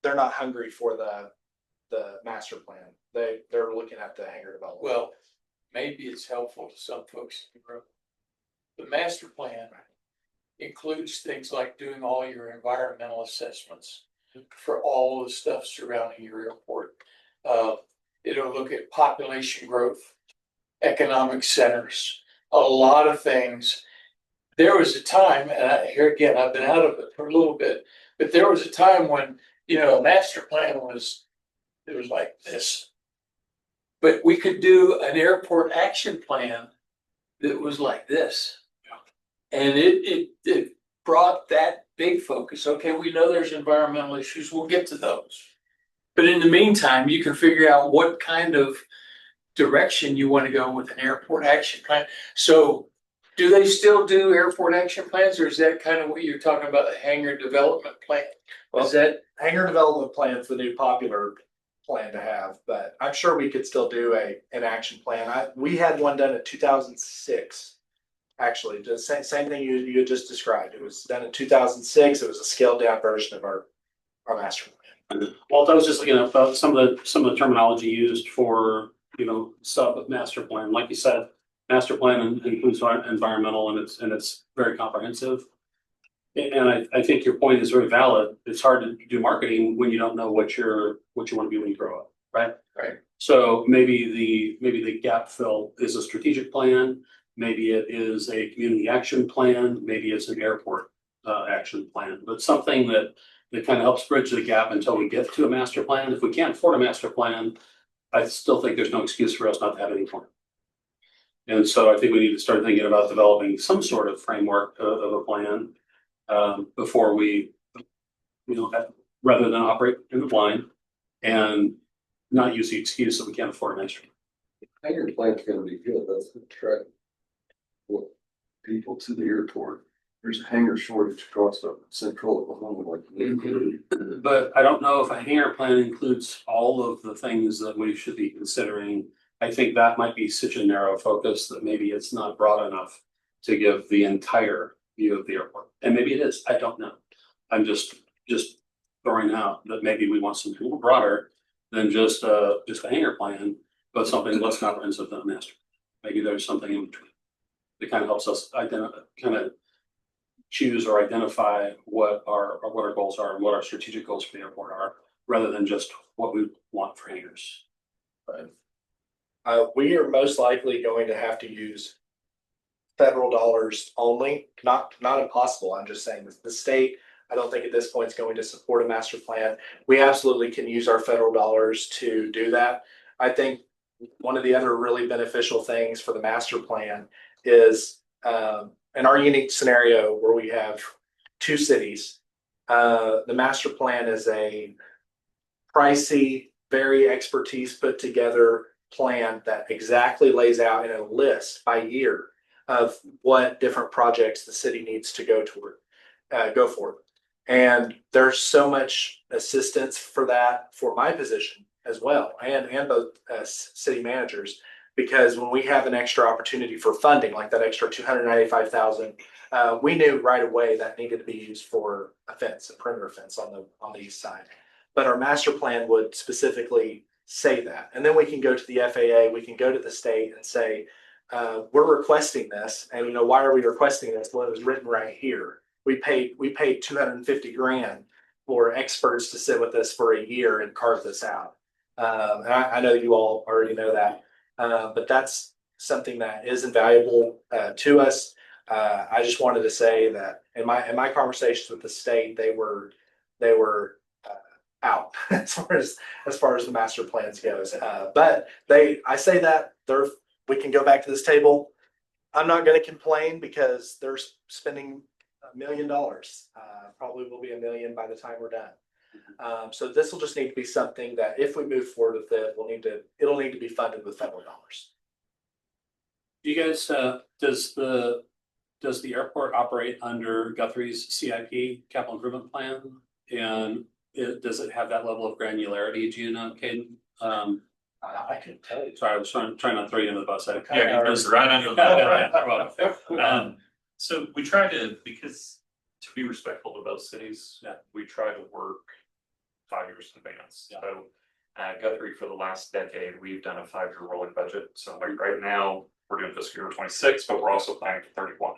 not hungry for the master plan. They're looking at the hangar development. Well, maybe it's helpful to some folks. The master plan includes things like doing all your environmental assessments for all the stuff surrounding your airport. It'll look at population growth, economic centers, a lot of things. There was a time, and here again, I've been out of it for a little bit, but there was a time when, you know, a master plan it was like this. But we could do an airport action plan that was like this. And it brought that big focus. Okay, we know there's environmental issues. We'll get to those. But in the meantime, you can figure out what kind of direction you want to go with an airport action plan. So do they still do airport action plans, or is that kind of what you're talking about, the hangar development plan? Well, Is that hangar development plan is the new popular plan to have, but I'm sure we could still do an action plan. We had one done in 2006. Actually, the same thing you had just described. It was done in 2006. It was a scaled down version of our master plan. Well, I was just looking at some of the terminology used for, you know, sub master plan. Like you said, master plan includes environmental and it's very comprehensive. And I think your point is very valid. It's hard to do marketing when you don't know what you want to be when you grow up, right? Right. So maybe the gap fill is a strategic plan. Maybe it is a community action plan. Maybe it's an airport action plan, but something that kind of helps bridge the gap until we get to a master plan. If we can't afford a master plan, I still think there's no excuse for us not to have any plan. And so I think we need to start thinking about developing some sort of framework of a plan before we, you know, rather than operate in the blind and not use the excuse that we can't afford a master plan. Hangar plan's gonna be good, that's the track. What people to the airport, there's a hangar shortage across the central Oklahoma, like. But I don't know if a hangar plan includes all of the things that we should be considering. I think that might be such a narrow focus that maybe it's not broad enough to give the entire view of the airport. And maybe it is, I don't know. I'm just throwing out that maybe we want something a little broader than just a hangar plan, but something less comprehensive than a master. Maybe there's something in between that kind of helps us identify, kind of choose or identify what our goals are and what our strategic goals for the airport are, rather than just what we want for hangars. We are most likely going to have to use federal dollars only, not impossible. I'm just saying the state, I don't think at this point is going to support a master plan. We absolutely can use our federal dollars to do that. I think one of the other really beneficial things for the master plan is in our unique scenario where we have two cities, the master plan is a pricey, very expertise put together plan that exactly lays out in a list by year of what different projects the city needs to go for. And there's so much assistance for that for my position as well, and both city managers, because when we have an extra opportunity for funding, like that extra $295,000, we knew right away that needed to be used for a fence, a perimeter fence on the east side. But our master plan would specifically say that, and then we can go to the FAA, we can go to the state and say, we're requesting this, and why are we requesting this? Well, it was written right here. We paid $250,000 for experts to sit with us for a year and carve this out. And I know you all already know that, but that's something that is invaluable to us. I just wanted to say that in my conversations with the state, they were out as far as the master plans goes. But I say that we can go back to this table. I'm not going to complain because they're spending $1 million. Probably will be $1 million by the time we're done. So this will just need to be something that if we move forward with it, it'll need to be funded with federal dollars. Do you guys, does the airport operate under Guthrie's CIP, capital improvement plan? And does it have that level of granularity, do you know, Caden? I can tell you. Sorry, I was trying not to throw you under the bus. Yeah, it was right under the bus. So we try to, because to be respectful to both cities, we try to work 5 years in advance. Yeah. So Guthrie, for the last decade, we've done a 5-year rolling budget. So like right now, we're doing fiscal year 26, but we're also planning for 31.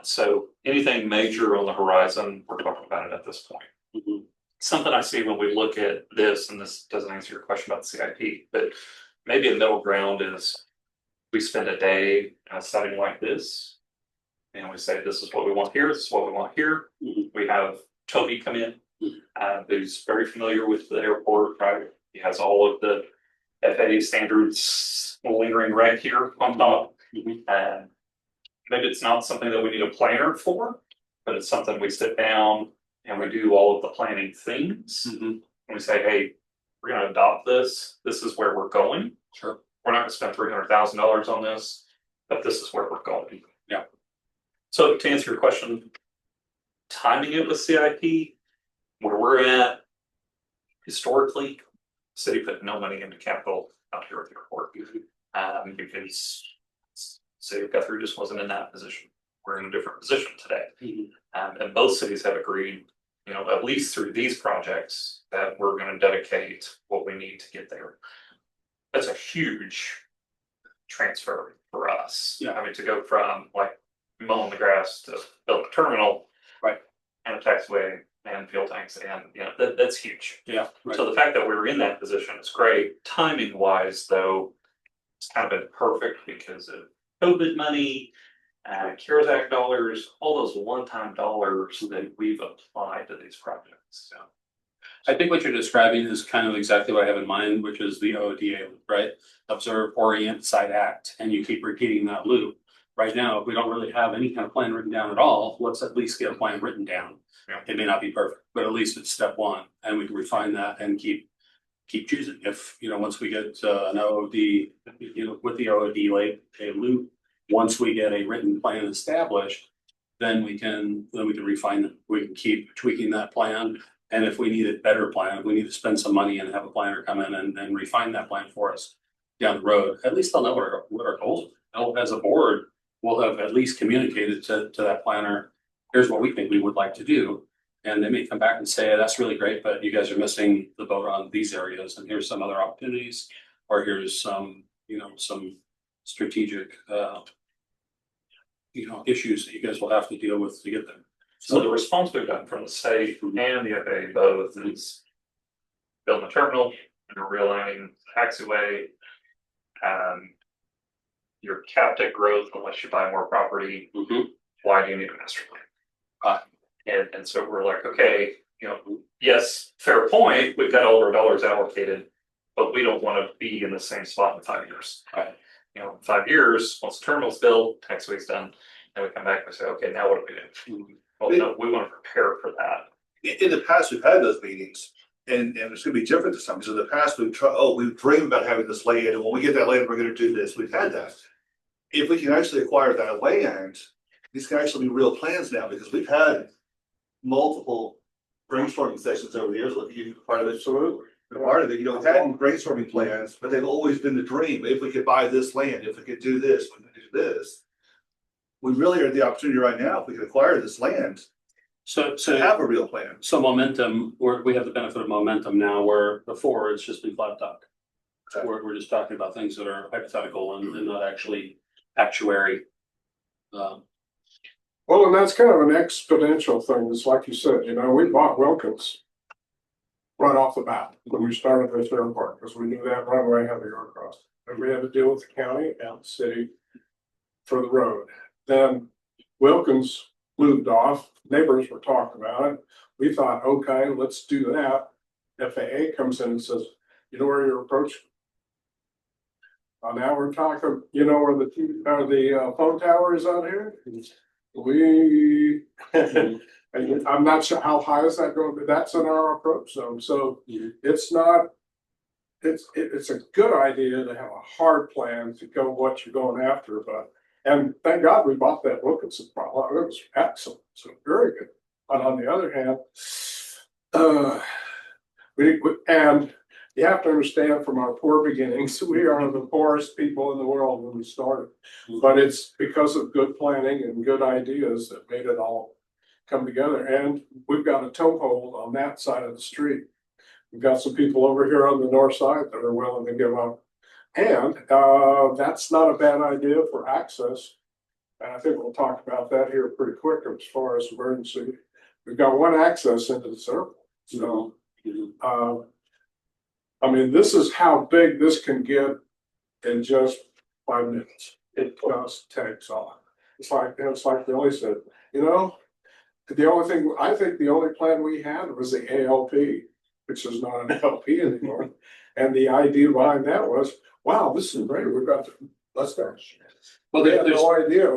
So anything major on the horizon, we're talking about it at this point. Mm-hmm. Something I see when we look at this, and this doesn't answer your question about the CIP, but maybe a middle ground is we spend a day in a setting like this, and we say, this is what we want here, this is what we want here. Mm-hmm. We have Toby come in, who's very familiar with the airport, right? He has all of the FAA standards lingering right here on top. Mm-hmm. Maybe it's not something that we need a planner for, but it's something we sit down and we do all of the planning things. Mm-hmm. And we say, hey, we're going to adopt this. This is where we're going. Sure. We're not going to spend $300,000 on this, but this is where we're going. Yeah. So to answer your question, timing it with CIP, where we're at historically, the city put no money into capital out here at the airport because city of Guthrie just wasn't in that position. We're in a different position today. Mm-hmm. And both cities have agreed, at least through these projects, that we're going to dedicate what we need to get there. That's a huge transfer for us. Yeah. I mean, to go from like mowing the grass to build a terminal, right, and a taxiway and fuel tanks, and that's huge. Yeah. Right. So the fact that we were in that position is great. Timing wise, though, it's kind of been perfect because of COVID money, CARES Act dollars, all those one-time dollars that we've applied to these projects. So I think what you're describing is kind of exactly what I have in mind, which is the OODA, right? Observe, orient, cite, act, and you keep repeating that loop. Right now, if we don't really have any kind of plan written down at all, let's at least get a plan written down. Yeah. It may not be perfect, but at least it's step one, and we can refine that and keep choosing. If once we get an OOD, with the OOD like a loop, once we get a written plan established, then we can refine it. We can keep tweaking that plan. And if we need a better plan, if we need to spend some money and have a planner come in and refine that plan for us down the road, at least they'll know what our goals are. As a board, we'll have at least communicated to that planner, here's what we think we would like to do. And they may come back and say, that's really great, but you guys are missing the boat on these areas, and here's some other opportunities, or here's some strategic issues that you guys will have to deal with to get there. So the response we've gotten from the state and the FAA both is building a terminal and realigning the taxiway. You're capped at growth unless you buy more property. Why do you need a master plan? And so we're like, okay, yes, fair point. We've got all our dollars allocated, but we don't want to be in the same spot in 5 years. Right. In 5 years, once the terminal's built, taxiway's done, and we come back and say, okay, now what do we do? Well, no, we want to prepare for that. In the past, we've had those meetings, and it's gonna be different this time, because in the past, we've dreamed about having this land, and when we get that land, we're gonna do this, we've had that. If we can actually acquire that land, these can actually be real plans now, because we've had multiple brainstorming sessions over the years, like you part of it, so part of it, we've had brainstorming plans, but they've always been the dream, if we could buy this land, if we could do this, we could do this. We really are at the opportunity right now, if we could acquire this land, So to have a real plan. So momentum, we have the benefit of momentum now, where before it's just been flat talk. Okay. We're just talking about things that are hypothetical and not actually actuary. Well, and that's kind of an exponential thing. It's like you said, we bought Wilkins right off the bat when we started this airport, because we knew that runway had to go across. And we had to deal with the county and the city for the road. Then Wilkins moved off, neighbors were talking about it. We thought, okay, let's do that. FAA comes in and says, you know where your approach? Now we're talking, where the phone tower is out here? I'm not sure how high is that going, but that's in our approach zone. So it's not, it's a good idea to have a hard plan to go what you're going after, and thank God we bought that Wilkinson problem. It was excellent, so very good. But on the other hand, and you have to understand from our poor beginnings, we are the poorest people in the world when we started. But it's because of good planning and good ideas that made it all come together. And we've got a toehold on that side of the street. We've got some people over here on the north side that are willing to give up. And that's not a bad idea for access. And I think we'll talk about that here pretty quick as far as emergency. We've got one access into the airport. So, this is how big this can get in just 5 minutes. It just takes off. It's like Billy said, the only plan we had was the ALP, which is not an LP anymore. And the idea behind that was, wow, this is great. Let's go. Well, they had no idea,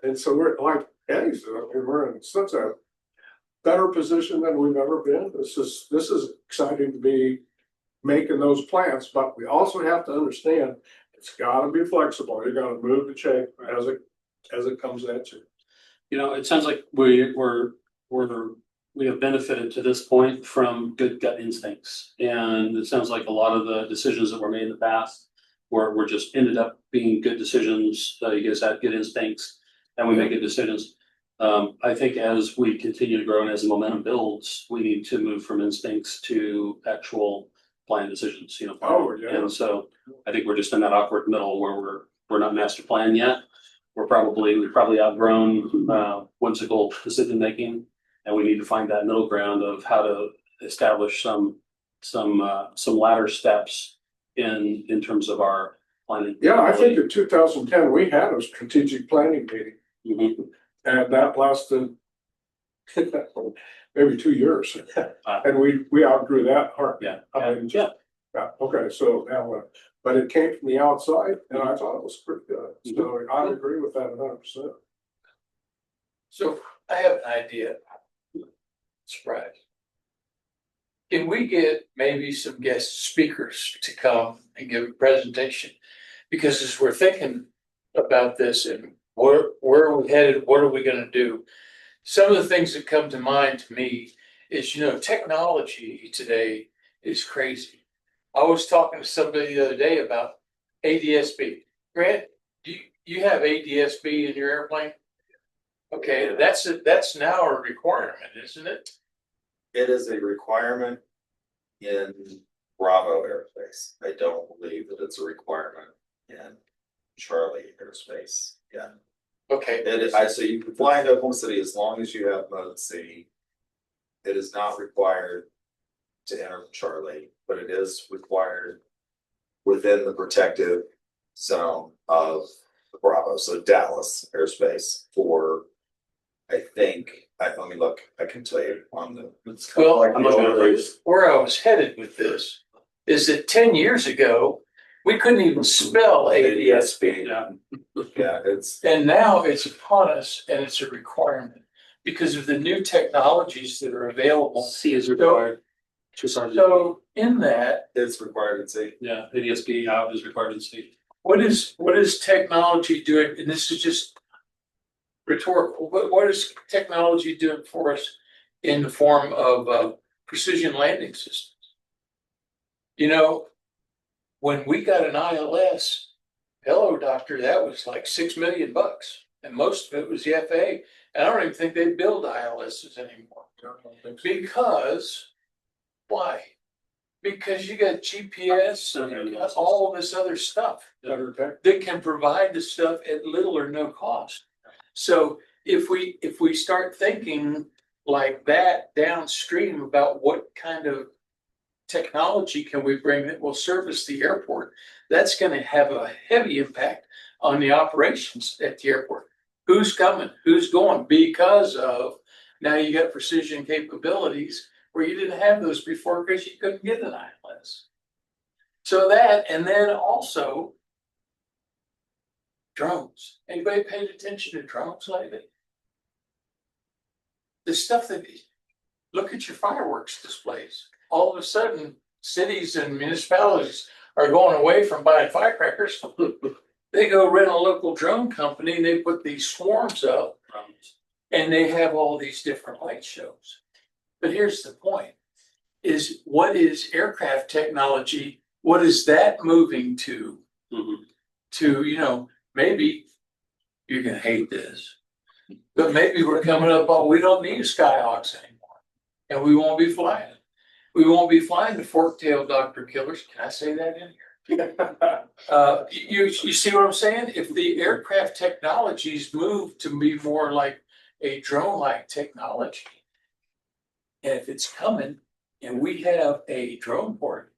and so we're like Eddie said, we're in such a better position than we've ever been. This is exciting to be making those plans, but we also have to understand it's got to be flexible. You got to move the shape as it comes at you. It sounds like we have benefited to this point from good gut instincts, and it sounds like a lot of the decisions that were made in the past were just ended up being good decisions. You guys had good instincts, and we make good decisions. I think as we continue to grow and as the momentum builds, we need to move from instincts to actual plan decisions. And so I think we're just in that awkward middle where we're not master plan yet. We've probably outgrown whimsical decision making, and we need to find that middle ground of how to establish some ladder steps in terms of our planning. Yeah, I think in 2010 we had a strategic planning meeting, and that lasted maybe 2 years, and we outgrew that hard. Yeah. Okay, so now, but it came from the outside, and I thought it was pretty good. So I agree with that 100%. So I have an idea. Surprise. Can we get maybe some guest speakers to come and give a presentation? Because as we're thinking about this and where are we headed, what are we going to do? Some of the things that come to mind to me is, technology today is crazy. I was talking to somebody the other day about ADS-B. Grant, do you have ADS-B in your airplane? Okay, that's now a requirement, isn't it? It is a requirement in Bravo airspace. I don't believe that it's a requirement in Charlie airspace. Yeah. Okay. So you can fly into Oklahoma City as long as you have mode C. It is not required to enter from Charlie, but it is required within the protective zone of the Bravo, so Dallas airspace for, I think, let me look, I can tell you on the. Well, I'm looking at those. where I was headed with this is that 10 years ago, we couldn't even spell ADSB. Yeah. Yeah, it's, And now it's upon us and it's a requirement because of the new technologies that are available. C is required. So in that, it's required in C. Yeah, ADSB out is required in C. what is technology doing? And this is just rhetorical, but what is technology doing for us in the form of precision landing systems? You know, when we got an ILS, hello, doctor, that was like $6 million. And most of it was the FAA. And I don't even think they build ILSs anymore. Because, why? Because you got GPS and you got all this other stuff that can provide the stuff at little or no cost. So if we start thinking like that downstream about what kind of technology can we bring that will service the airport, that's going to have a heavy impact on the operations at the airport. Who's coming? Who's going? Because of now you got precision capabilities where you didn't have those before because you couldn't get an ILS. So that, and then also drones. Anybody paid attention to drones lately? The stuff that, look at your fireworks displays. All of a sudden, cities and municipalities are going away from buying firecrackers. They go rent a local drone company and they put these swarms up and they have all these different light shows. But here's the point, is what is aircraft technology? What is that moving to? To, you know, maybe you're going to hate this, but maybe we're coming up on, we don't need Skyhawks anymore and we won't be flying. We won't be flying the fork-tailed Dr. Killers. Can I say that in here? You see what I'm saying? If the aircraft technologies move to be more like a drone-like technology, and if it's coming and we have a drone port,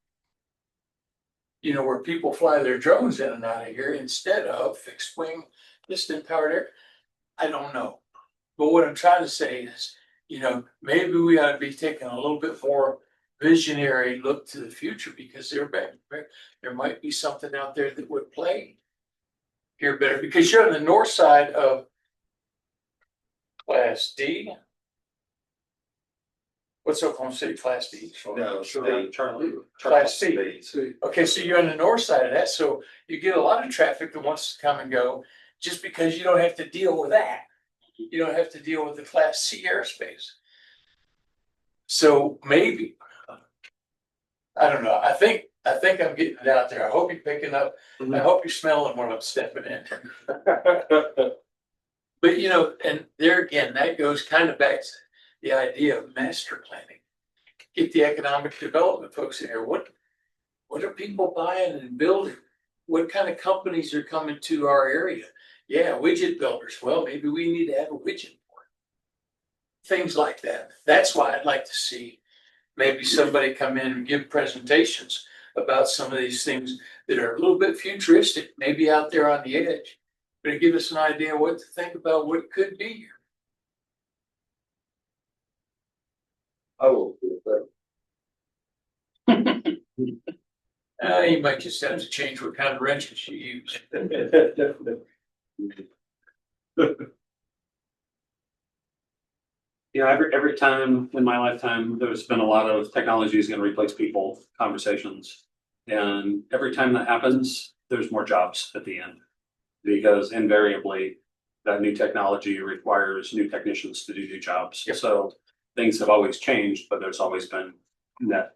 you know, where people fly their drones in and out of here instead of fixed wing, piston powered air, I don't know. But what I'm trying to say is, you know, maybe we ought to be taking a little bit more visionary look to the future because there might be something out there that would play here better because you're on the north side of Class D. What's Oklahoma City Class D? No, Charlie. Class C. Okay, so you're on the north side of that, so you get a lot of traffic that wants to come and go just because you don't have to deal with that. You don't have to deal with the Class C airspace. So maybe, I don't know. I think I'm getting it out there. I hope you're picking up. I hope you're smelling what I'm stepping in. But you know, and there again, that goes kind of back to the idea of master planning. Get the economic development folks in here. What are people buying and building? What kind of companies are coming to our area? Yeah, widget builders. Well, maybe we need to have a widget board. Things like that. That's why I'd like to see maybe somebody come in and give presentations about some of these things that are a little bit futuristic, maybe out there on the edge, but to give us an idea what to think about what could be here. I will do that. You might just have to change what kind of wrenches you use. Yeah, every time in my lifetime, there's been a lot of technology is going to replace people conversations. And every time that happens, there's more jobs at the end. Because invariably, that new technology requires new technicians to do new jobs. Yep. So things have always changed, but there's always been a net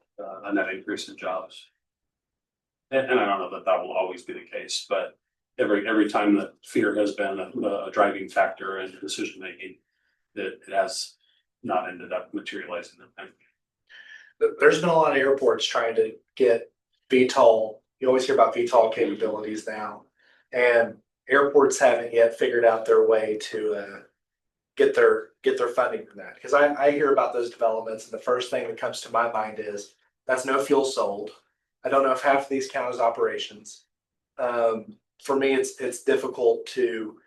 increase in jobs. And I don't know that that will always be the case, but every time that fear has been a driving factor in decision making, that it has not ended up materializing. There's been a lot of airports trying to get VTOL. You always hear about VTOL capabilities now. And airports haven't yet figured out their way to get their funding from that. Because I hear about those developments, and the first thing that comes to my mind is that's no fuel sold. I don't know if half of these count as operations. For me, it's difficult to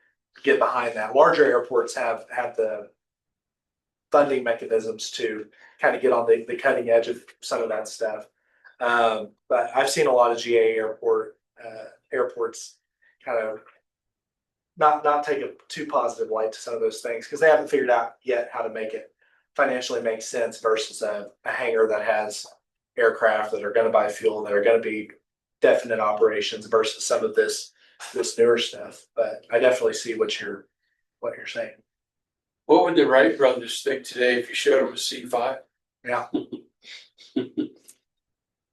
get behind that. Larger airports have the funding mechanisms to kind of get on the cutting edge of some of that stuff. But I've seen a lot of GA airports kind of not take a too positive light to some of those things because they haven't figured out yet how to make it financially make sense versus a hangar that has aircraft that are going to buy fuel, that are going to be definite operations versus some of this newer stuff. But I definitely see what you're saying. What would the Wright brothers think today if you showed them a C5? Yeah.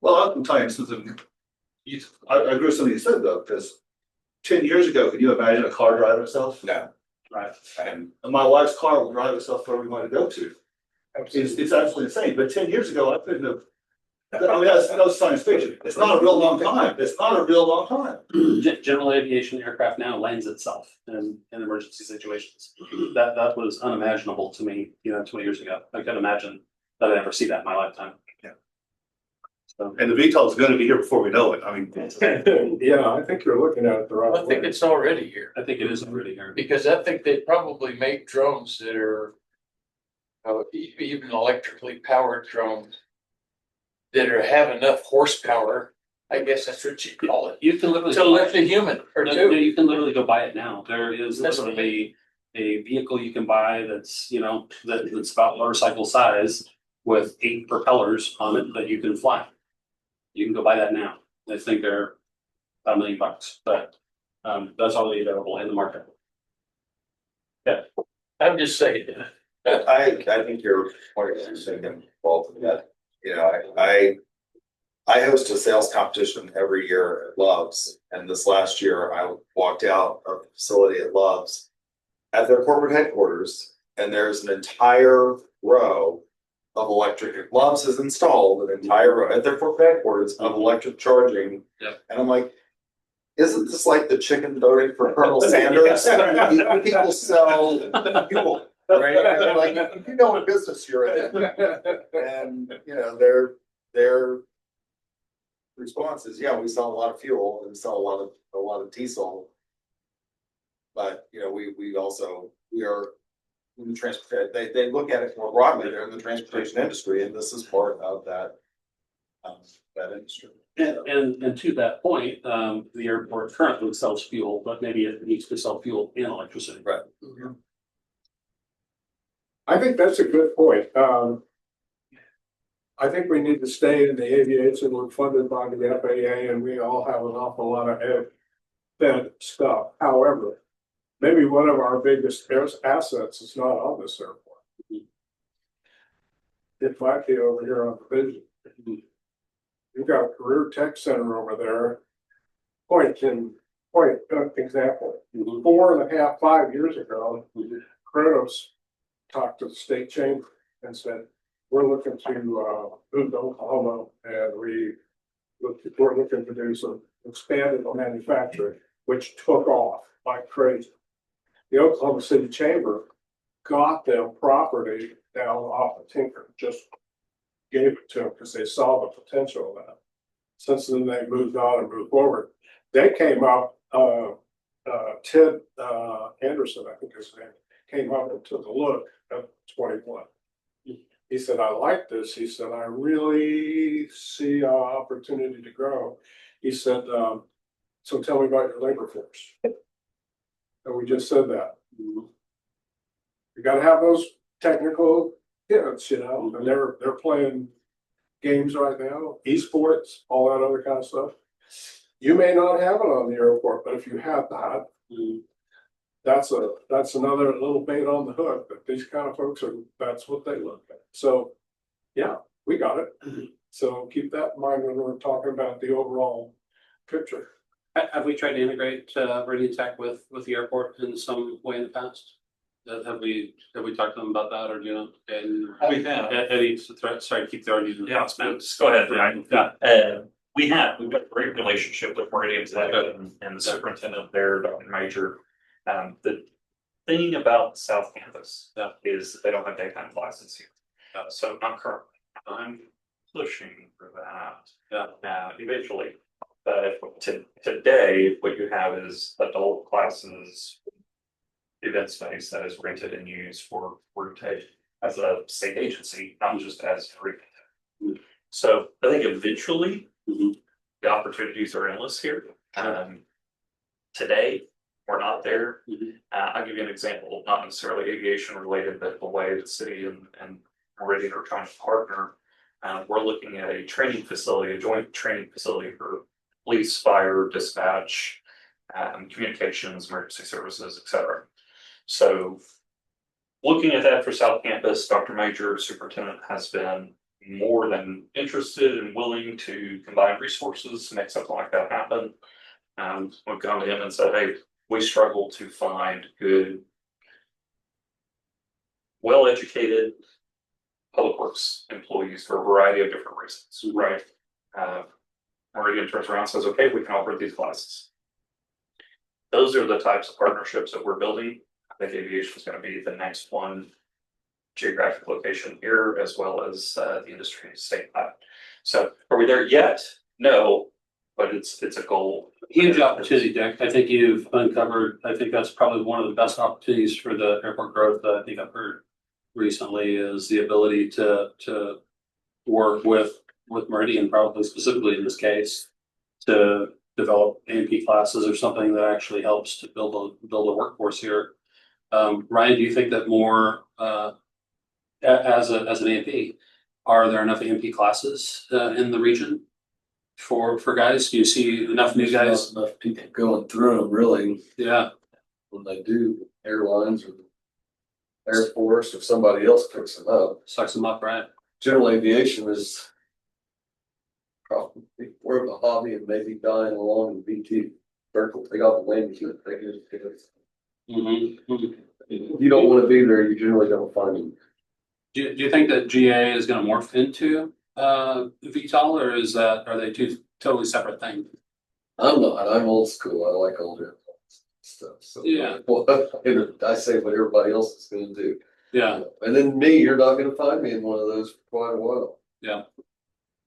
Well, I can tell you something. I agree with something you said though, because 10 years ago, could you imagine a car driving itself? No. Right. And my wife's car will drive itself wherever we want to go to. It's absolutely insane. But 10 years ago, I couldn't have. I mean, that's science fiction. It's not a real long time. It's not a real long time. General aviation aircraft now lands itself in emergency situations. That was unimaginable to me, 20 years ago. I couldn't imagine that I'd ever see that in my lifetime. Yeah. So, And the VTOL is going to be here before we know it. I mean, Yeah, I think you're looking at it the right I think way. it's already here. I think it is already here. Because I think they probably make drones that are even electrically powered drones that have enough horsepower. I guess that's what you call it. You can literally To lift a human or No, two. you can literally go buy it now. There is That's what I literally a vehicle you can buy that's, that's about motorcycle size with 8 propellers on it that you can fly. You can go buy that now. I think they're about $1 million, but that's already available in the market. I'm just saying. I think your point is involved in that. I host a sales competition every year at Love's, and this last year I walked out of the facility at Love's at their corporate headquarters, and there's an entire row of electric. Love's has installed an entire row at their corporate headquarters of electric charging. Yep. And I'm like, isn't this like the chicken voting for Colonel Sanders? People sell fuel. Right, and like you know what business you're in, and their response is, yeah, we sell a lot of fuel and we sell a lot of diesel, but we are in the transportation. They look at it more broadly. They're in the transportation industry, and this is part of that industry. And to that point, the airport currently sells fuel, but maybe it needs to sell fuel and electricity. Right. Mm-hmm. I think that's a good point. I think we need to stay in the aviation. We're funded by the FAA, and we all have an awful lot of fed stuff. However, maybe one of our biggest assets is not on this airport. It might be over here on the vision. You've got a career tech center over there. Point example. 4.5, 5 years ago, Kronos talked to the state chamber and said, we're looking to move to Oklahoma, and we're looking to do some expanded manufacturing, which took off like crazy. The Oklahoma City Chamber got them property down off of Tinker, just gave it to them because they saw the potential of that. Since then, they moved on and moved forward. They came up, Ted Anderson, I think his name, came up and took a look at 21. He said, I like this. He said, I really see an opportunity to grow. He said, so tell me about your labor force. And we just said that. You got to have those technical kids, and they're playing games right now, esports, all that other kind of stuff. You may not have it on the airport, but if you have that, that's another little bait on the hook that these kind of folks that's what they look at. So yeah, we got it. So keep that in mind when we're talking about the overall picture. Have we tried to integrate Meridian Tech with the airport in some way in the past? Have we talked to them about that, or do you know? And We have. Eddie, sorry to keep throwing you. Yeah, just go ahead, Ryan. we've got a great relationship with Meridian Tech and the superintendent there, Dr. Major. The thing about South Campus is they don't have daytime classes here. So not currently. I'm pushing for that. Eventually. But today, what you have is adult classes, event space that is rented and used for rotation as a state agency, not just as free. So I think eventually the opportunities are endless here. Today, we're not there. I'll give you an example, not necessarily aviation related, but the way the city and Meridian are trying to partner. We're looking at a training facility, a joint training facility for police, fire, dispatch, communications, emergency services, etc. So looking at that for South Campus, Dr. Major, superintendent, has been more than interested and willing to combine resources to make something like that happen. We've gone to him and said, hey, we struggle to find good, well-educated public works employees for a variety of different reasons, right? Meridian turns around and says, okay, we can offer these classes. Those are the types of partnerships that we're building. I think aviation is going to be the next one, geographic location here, as well as the industry statewide. So are we there yet? No, but it's a goal. Huge opportunity, Dick. I think you've uncovered, I think that's probably one of the best opportunities for the airport growth that I think I've heard recently, is the ability to work with Meridian, probably specifically in this case, to develop A&P classes or something that actually helps to build a workforce here. Ryan, do you think that more as an A&P, are there enough A&P classes in the region for guys? Do you see enough new guys? Not enough people going through them, really. Yeah. When they do, airlines or Air Force or somebody else picks them up. Sucks them up, right? General aviation is probably more of a hobby and maybe dying along in BT circle. They got the landing to it. They just pick it. If you don't want to be there, you generally don't find them. Do you think that GA is going to morph into VTOL, or are they two totally separate things? I'm not. I'm old school. I like old airplanes stuff. So Yeah. well, I say what everybody else is going to do. Yeah. And then me, you're not going to find me in one of those for quite a while. Yeah.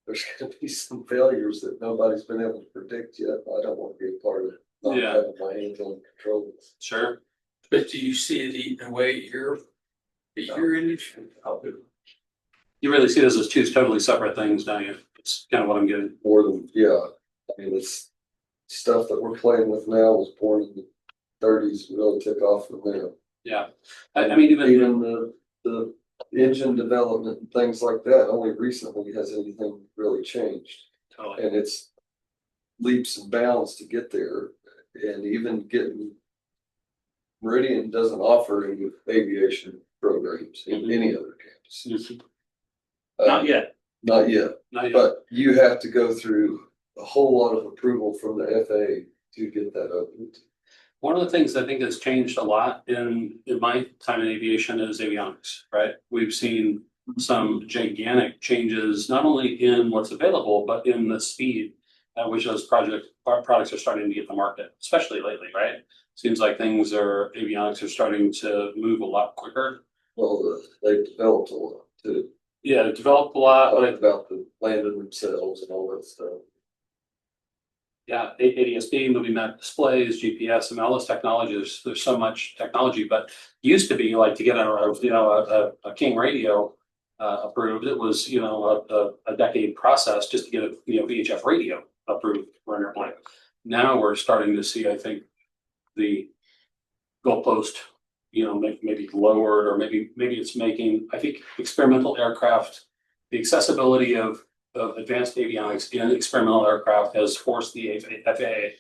There's going to be some failures that nobody's been able to predict yet. I don't want to be a part of it. Not Yeah. having my hands on control. Sure. But do you see it eating away your industry? You really see those as two totally separate things, don't you? It's kind of what I'm getting. More than, yeah. I mean, it's stuff that we're playing with now was born in the 30s, really took off from there. Yeah. I mean, even the engine development and things like that, only recently has anything really changed. Totally. And it's leaps and bounds to get there. And even getting, Meridian doesn't offer any aviation programs in any other campus. Not yet. Not yet. Not yet. But you have to go through a whole lot of approval from the FAA to get that open. One of the things I think that's changed a lot in my time in aviation is avionics, right? We've seen some gigantic changes, not only in what's available, but in the speed at which those products are starting to get to market, especially lately, right? Seems like avionics are starting to move a lot quicker. Well, they've developed a lot too. Yeah, developed a lot. About the landing themselves and all that stuff. Yeah, ADS-B, moving map displays, GPS, and all those technologies. There's so much technology, but used to be like to get a King radio approved. It was a decade process just to get a VHF radio approved for an airplane. Now we're starting to see, I think, the goalpost, maybe lowered, or maybe it's making, I think, experimental aircraft, the accessibility of advanced avionics in experimental aircraft has forced the FAA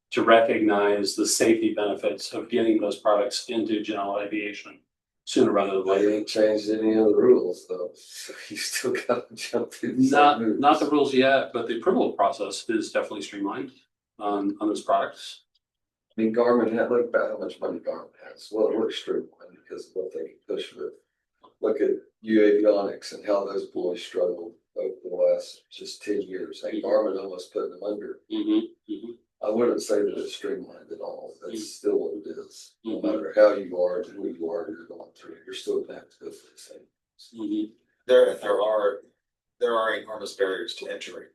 to recognize the safety benefits of getting those products into general aviation sooner rather than later. They ain't changed any of the rules though, so you still got to jump through. Not the rules yet, but the approval process is definitely streamlined on those products. I mean, Garmin had, look about how much money Garmin has. Well, it works streamlined because of what they can push with. Look at U Avionics and how those boys struggled over the last just 10 years. Like Garmin almost put them under. Mm-hmm. I wouldn't say that it's streamlined at all. That's still what it is. No matter how you are and who you are, you're going through, you're still gonna have to go through the same. There are enormous barriers to entry.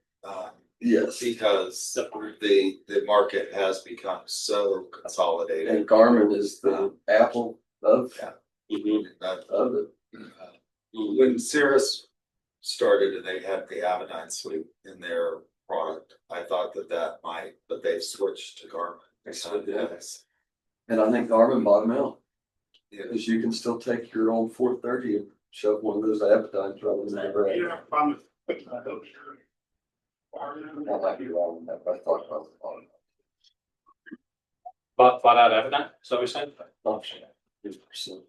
Yes. Because the market has become so consolidated. And Garmin is the Apple of That, it. when Cirrus started and they had the Avenine suite in their product, I thought that might, but they've switched to Garmin. Yes. And I think Garmin bottom out. Yeah. Because you can still take your old 430 and shove one of those appetite runs in the rack. I might be wrong on that, but I thought about the bottom. Flat out evident, so we said. Option. 50%.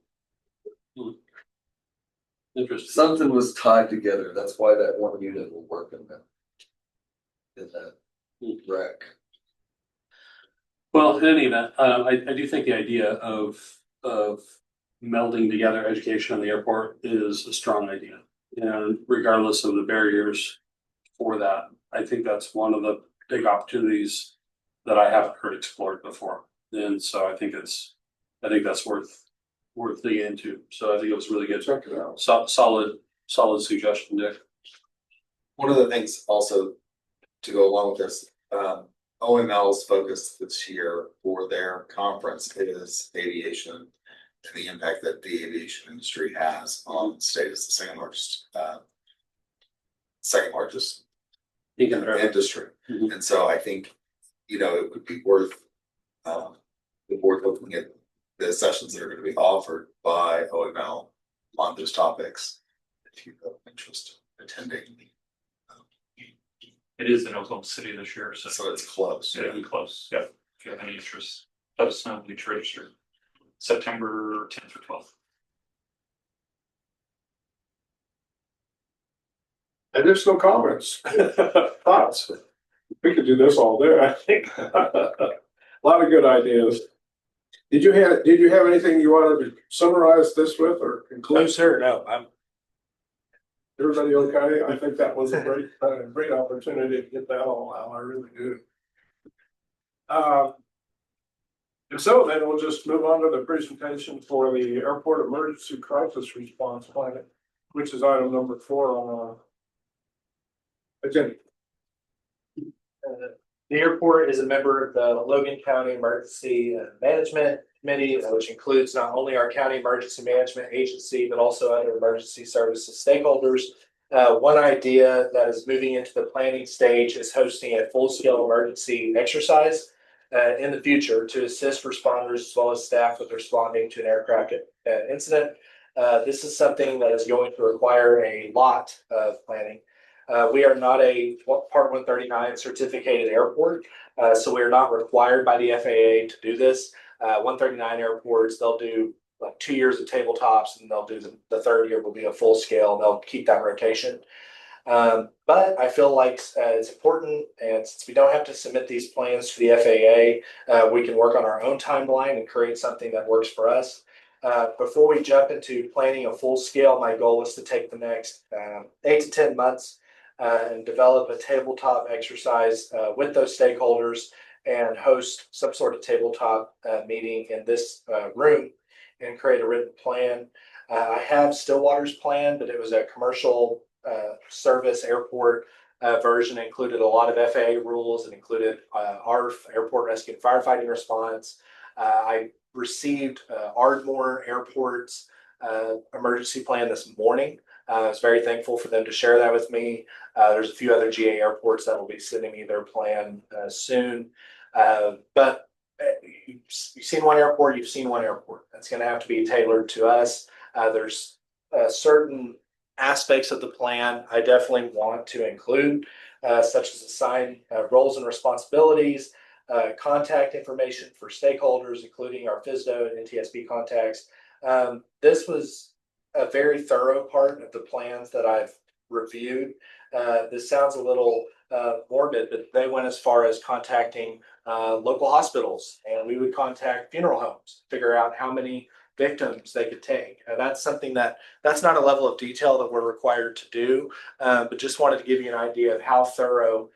Interesting. Something was tied together. That's why that one unit will work in that rack. Well, in any event, I do think the idea of melding together education and the airport is a strong idea. And regardless of the barriers for that, I think that's one of the big opportunities that I haven't heard explored before. And so I think that's worth digging into. So I think it was really good. Check it out. Solid suggestion, Dick. One of the things also to go along with this, OML's focus this year for their conference is aviation and the impact that the aviation industry has on the state as the second largest industry. Mhm. And so I think, it would be worth the board looking at the sessions that are going to be offered by OML on those topics. If you have interest in attending. It is in Oklahoma City this year, So it's close. yeah, close. Yeah. If you have any interest, let us know. We register September 10th or 12th. Additional comments, thoughts? We could do this all day, I think. A lot of good ideas. Did you have anything you wanted to summarize this with or conclude? No, sir, no, Everybody okay? I think that was a great opportunity to get that all out. I really do. And so then we'll just move on to the presentation for the airport emergency crisis response plan, which is item number 4 on our agenda. The airport is a member of the Logan County Emergency Management Committee, which includes not only our county emergency management agency, but also other emergency services stakeholders. One idea that is moving into the planning stage is hosting a full-scale emergency exercise in the future to assist responders as well as staff with responding to an aircraft incident. This is something that is going to require a lot of planning. We are not a Part 139 certificated airport, so we are not required by the FAA to do this. 139 airports, they'll do like 2 years of tabletops, and they'll do the third year will be a full scale, and they'll keep that rotation. But I feel like it's important, and since we don't have to submit these plans to the FAA, we can work on our own timeline and create something that works for us. Before we jump into planning a full scale, my goal is to take the next 8 to 10 months and develop a tabletop exercise with those stakeholders and host some sort of tabletop meeting in this room and create a written plan. I have Stillwater's plan, but it was a commercial service airport version, included a lot of FAA rules and included ARF, Airport Rescue and Firefighting Response. I received Ardmore Airport's emergency plan this morning. I was very thankful for them to share that with me. There's a few other GA airports that will be sending me their plan soon. But you've seen one airport, you've seen one airport. That's going to have to be tailored to us. There's certain aspects of the plan I definitely want to include, such as assign roles and responsibilities, contact information for stakeholders, including our FSDO and NTSB contacts. This was a very thorough part of the plans that I've reviewed. This sounds a little morbid, but they went as far as contacting local hospitals, and we would contact funeral homes, figure out how many victims they could take. That's something that's not a level of detail that we're required to do, but just wanted to give you an idea of how thorough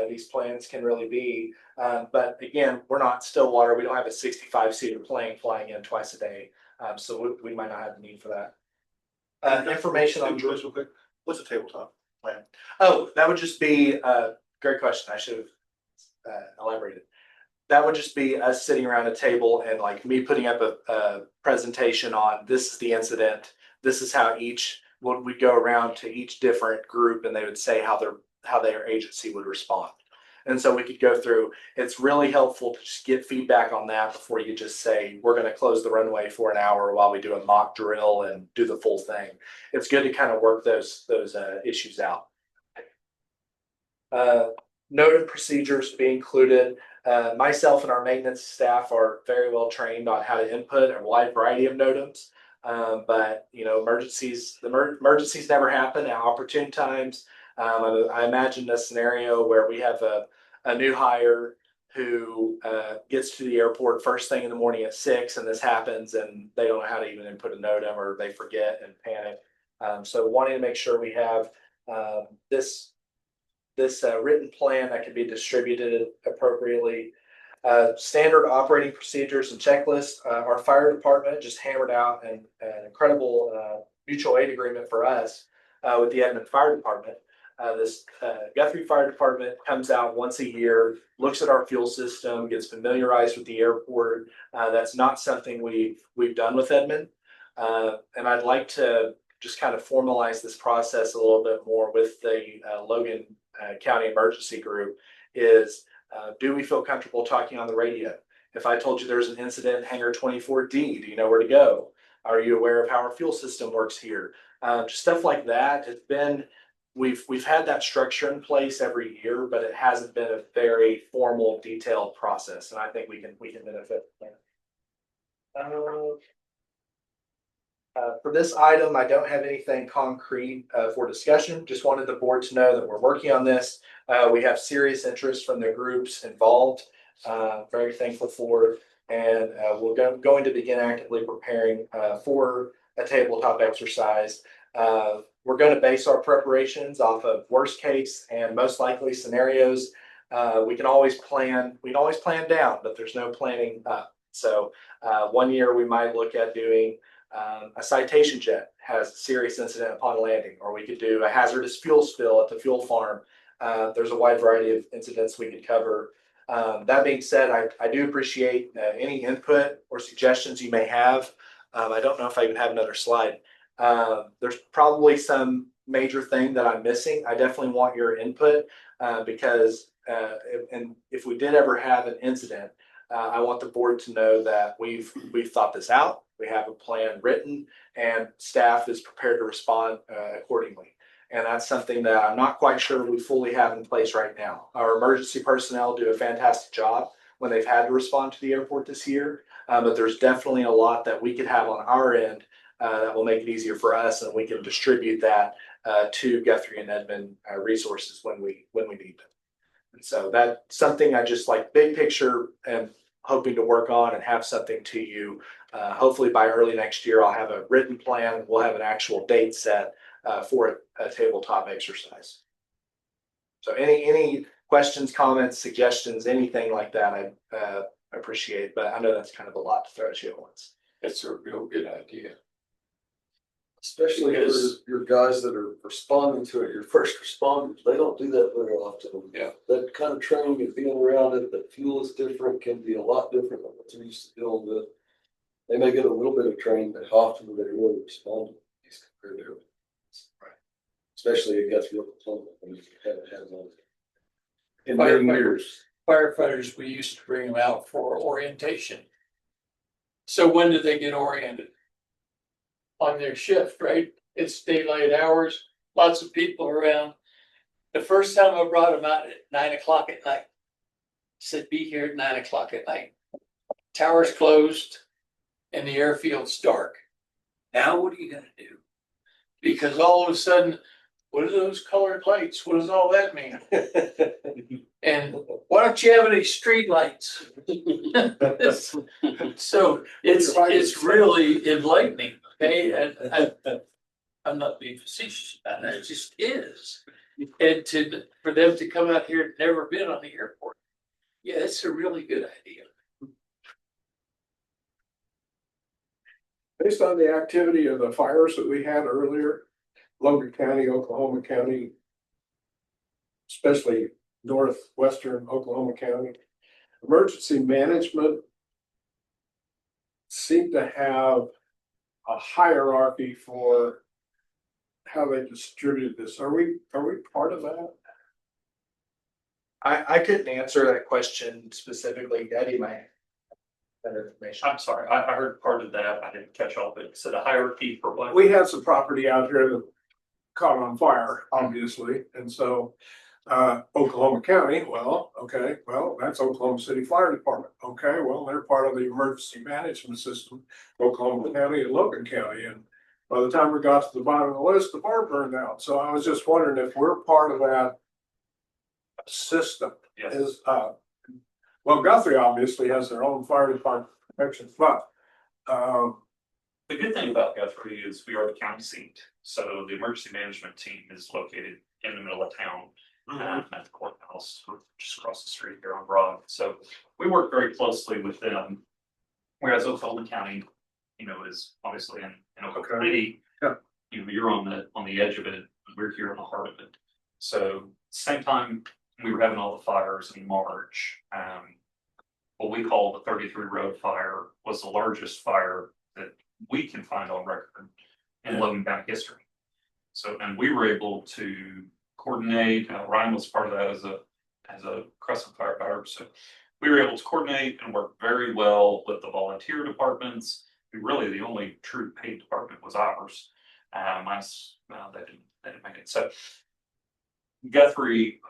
these plans can really be. But again, we're not Stillwater. We don't have a 65-seater plane flying in twice a day, so we might not have the need for that. Information on real quick. What's a tabletop plan? Oh, that would just be great question. I should have elaborated. That would just be us sitting around a table and like me putting up a presentation on this is the incident. This is how we go around to each different group and they would say how their agency would respond. And so we could go through. It's really helpful to just get feedback on that before you just say we're going to close the runway for an hour while we do a mock drill and do the full thing. It's good to kind of work those issues out. Note and procedures to be included. Myself and our maintenance staff are very well trained on how to input a wide variety of NOTAMs. But you know, emergencies never happen at opportune times. I imagine a scenario where we have a new hire who gets to the airport first thing in the morning at 6, and this happens, and they don't know how to even input a NOTAM, or they forget and panic. So wanting to make sure we have this written plan that can be distributed appropriately. Standard operating procedures and checklists. Our fire department just hammered out an incredible mutual aid agreement for us with the Edmond Fire Department. This Guthrie Fire Department comes out once a year, looks at our fuel system, gets familiarized with the airport. That's not something we've done with Edmond. And I'd like to just kind of formalize this process a little bit more with the Logan County Emergency Group. Do we feel comfortable talking on the radio? If I told you there's an incident in Hangar 24D, do you know where to go? Are you aware of how our fuel system works here? Just stuff like that. It's been, we've had that structure in place every year, but it hasn't been a very formal, detailed process, and I think we can benefit from that. For this item, I don't have anything concrete for discussion. Just wanted the board to know that we're working on this. We have serious interest from the groups involved. Very thankful for it. And we're going to begin actively preparing for a tabletop exercise. We're going to base our preparations off of worst case and most likely scenarios. We can always plan down, but there's no planning up. So 1 year we might look at doing a citation jet has a serious incident upon landing, or we could do a hazardous fuel spill at the fuel farm. There's a wide variety of incidents we could cover. That being said, I do appreciate any input or suggestions you may have. I don't know if I even have another slide. There's probably some major thing that I'm missing. I definitely want your input because if we did ever have an incident, I want the board to know that we've thought this out. We have a plan written, and staff is prepared to respond accordingly. And that's something that I'm not quite sure we fully have in place right now. Our emergency personnel do a fantastic job when they've had to respond to the airport this year, but there's definitely a lot that we could have on our end that will make it easier for us, and we can distribute that to Guthrie and Edmond resources when we need them. And so that's something I just like big picture and hoping to work on and have something to you. Hopefully by early next year, I'll have a written plan. We'll have an actual date set for a tabletop exercise. So any questions, comments, suggestions, anything like that, I appreciate, but I know that's kind of a lot to throw at you at once. It's a real good idea. Especially for your guys that are responding to it, your first responders, they don't do that very often. Yeah. That kind of training and being around it, the fuel is different, can be a lot different than what they're used to dealing with. They may get a little bit of training, but often they really respond to these compared to it. Right. Especially it gets real deployment when you haven't had one in many years. Firefighters, we used to bring them out for orientation. So when do they get oriented? On their shift, right? It's daylight hours, lots of people around. The first time I brought them out at 9 o'clock at night, said be here at 9 o'clock at night. Towers closed and the airfield's dark. Now what are you gonna do? Because all of a sudden, what are those colored lights? What does all that mean? And why don't you have any street lights? So it's really enlightening, okay, and I'm not being facetious about it, it just is. And for them to come out here and never been on the airport, yeah, it's a really good idea. Based on the activity of the fires that we had earlier, Logan County, Oklahoma County, especially northwestern Oklahoma County, emergency management seemed to have a hierarchy for how they distributed this. Are we part of that? I couldn't answer that question specifically. Eddie might have better information. I'm sorry, I heard part of that. I didn't catch all of it. So the hierarchy for what? We had some property out here that caught on fire, obviously, and so Oklahoma County, well, okay, well, that's Oklahoma City Fire Department. Okay, well, they're part of the emergency management system, Oklahoma County and Logan County. And by the time we got to the bottom of the list, the fire burned out. So I was just wondering if we're part of that system. Yes. Is well, Guthrie obviously has their own fire department protection, but The good thing about Guthrie is we are the county seat, so the emergency management team is located in the middle of town. At the courthouse, just across the street here on Broad. So we work very closely with them. Whereas Oklahoma County, is obviously in Oklahoma City. Yeah. You're on the edge of it. We're here in the heart of it. So same time we were having all the fires in March. What we call the 33 Road fire was the largest fire that we can find on record in Logan County history. So, and we were able to coordinate. Ryan was part of that as a Crescent firefighter. So we were able to coordinate and work very well with the volunteer departments. Really, the only true paid department was ours. They didn't make it. So Guthrie,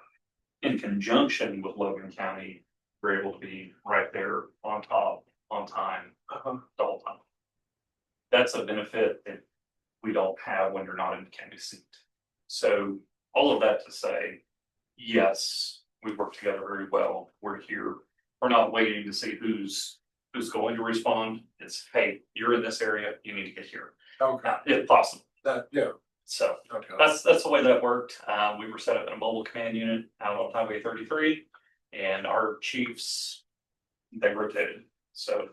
in conjunction with Logan County, were able to be right there on top, on time, the whole time. That's a benefit that we don't have when you're not in the county seat. So all of that to say, yes, we work together very well. We're here. We're not waiting to see who's going to respond. It's, hey, you're in this area, you need to get here. okay, If possible. yeah, So okay. that's the way that worked. We were set up in a mobile command unit out on Highway 33, and our chiefs, they rotated. So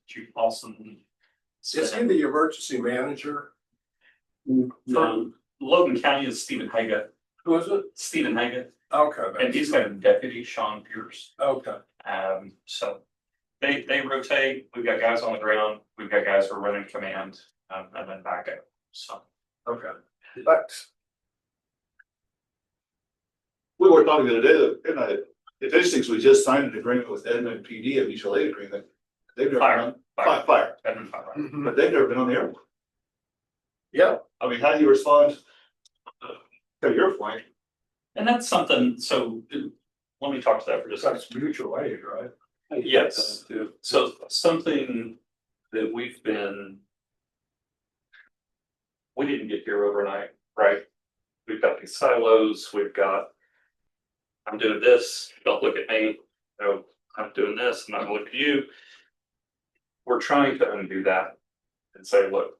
Chief Paulson. Is he the emergency manager? For Logan County is Stephen Haga. Who is it? Stephen Haga. Okay. And he's got a deputy, Sean Pierce. Okay. So they rotate. We've got guys on the ground. We've got guys who are running command, and then backup. So Okay. Thanks. We were talking the other day that, if anything, we just signed an agreement with Edmond PD, a mutual aid agreement. They've never been on fire, Edmond fire. but they've never been on the airport. Yeah. I mean, how do you respond to your point? And that's something. So let me talk to that for just a second. That's mutual aid, right? Yes. So something that we didn't get here overnight, right? We've got these silos, I'm doing this, don't look at me, I'm doing this, I'm not gonna look at you. We're trying to undo that and say, look,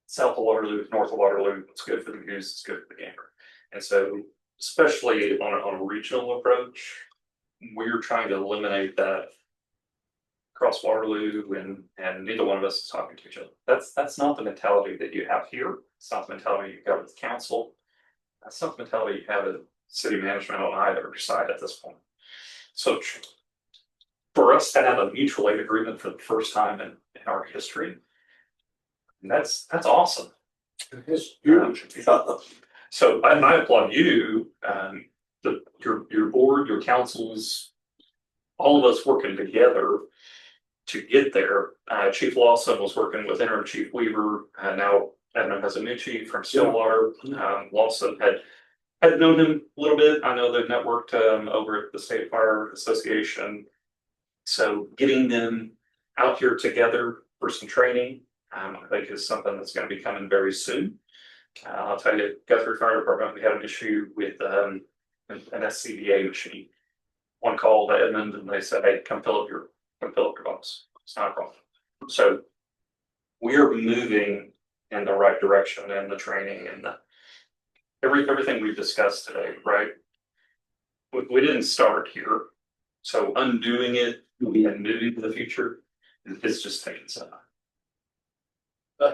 south of Waterloo, north of Waterloo, it's good for the goose, it's good for the gander. And so, especially on a regional approach, we're trying to eliminate that across Waterloo, and neither one of us is talking to each other. That's not the mentality that you have here. It's not the mentality you've got with council. That's not the mentality you have at city management on either side at this point. So for us to have a mutual aid agreement for the first time in our history, that's awesome. It's huge. So I applaud you, your board, your councils, all of us working together to get there. Chief Lawson was working with Interim Chief Weaver, and now Edmond has a new chief from Stillwater. Lawson had known him a little bit. I know they've networked over at the State Fire Association. So getting them out here together for some training, I think is something that's going to be coming very soon. I'll tell you, Guthrie Fire Department, we had an issue with an SCBA machine. one call to Edmond and they said, hey, come fill up your box. It's not a problem. So we're moving in the right direction in the training and everything we've discussed today, right? We didn't start here. So undoing it and moving to the future is just taking some time.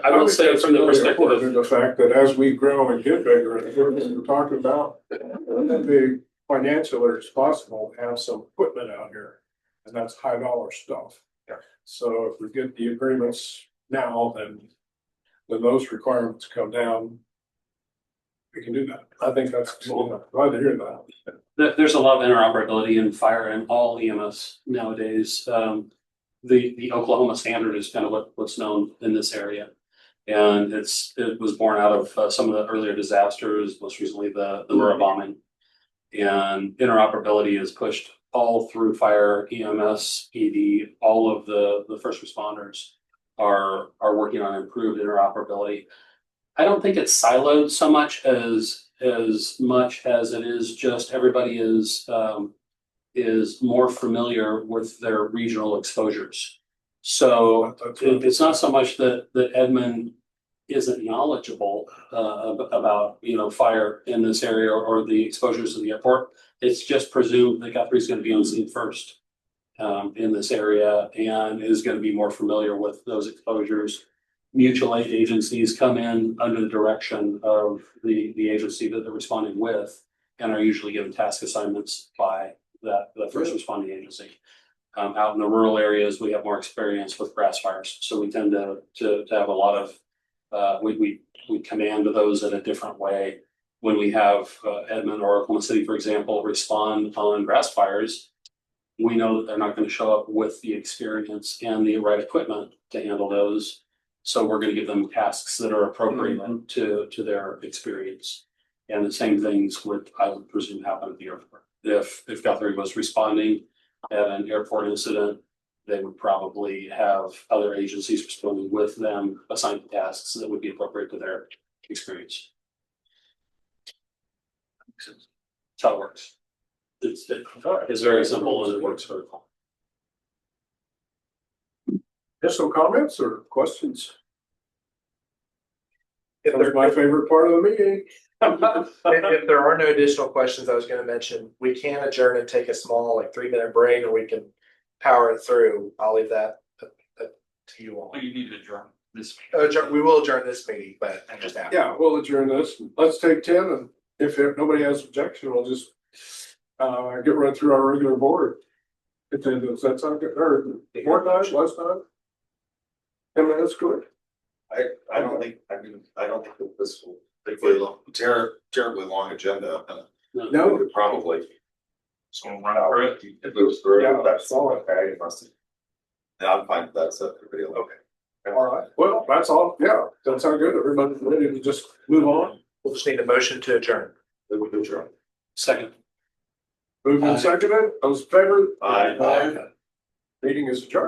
I will say from the perspective of The fact that as we grow and get bigger, and we're talking about the financially responsible to have some equipment out here. And that's high dollar stuff. Yeah. So if we get the agreements now, then those requirements come down. We can do that. I think that's, glad to hear that. there's a lot of interoperability in fire and all EMS nowadays. The Oklahoma standard is kind of what's known in this area. And it was born out of some of the earlier disasters, most recently the Murrah bombing. And interoperability is pushed all through fire, EMS, ED, all of the first responders are working on improved interoperability. I don't think it's siloed so much as it is just everybody is more familiar with their regional exposures. So it's not so much that Edmond isn't knowledgeable about fire in this area or the exposures of the airport. It's just presumed that Guthrie's going to be on scene first in this area and is going to be more familiar with those exposures. Mutual aid agencies come in under the direction of the agency that they're responding with and are usually given task assignments by the first responding agency. Out in the rural areas, we have more experience with grass fires, so we tend to have a lot of we command those in a different way. When we have Edmond or Oklahoma City, for example, respond on grass fires, we know that they're not going to show up with the experience and the right equipment to handle those. So we're going to give them tasks that are appropriate to their experience. And the same things would, I would presume, happen at the airport. If Guthrie was responding at an airport incident, they would probably have other agencies responding with them, assigned tasks that would be appropriate to their experience. That's how it works. It's very simple and it works very well. Additional comments or questions? That was my favorite part of the meeting. If there are no additional questions, I was going to mention, we can adjourn and take a small 3-minute break, or we can power it through. I'll leave that to you all. Well, you need to adjourn this. We will adjourn this meeting, but I just have. Yeah, we'll adjourn this. Let's take 10, and if nobody has objection, we'll just get right through our regular board. Does that sound good? Or more time, less time? 10 minutes, good. I don't think that this will particularly long, terribly long agenda. No. We could probably. So we'll run through it. If it was through, Yeah, that's all okay. It must have. Yeah, I'm fine with that. So everybody, okay. All right. Well, that's all. Yeah, that sounds good. Everybody's ready to just move on. We'll just need a motion to adjourn. Then we can adjourn. Second. Moving and seconded. Those in favor? Aye. Meeting is adjourned.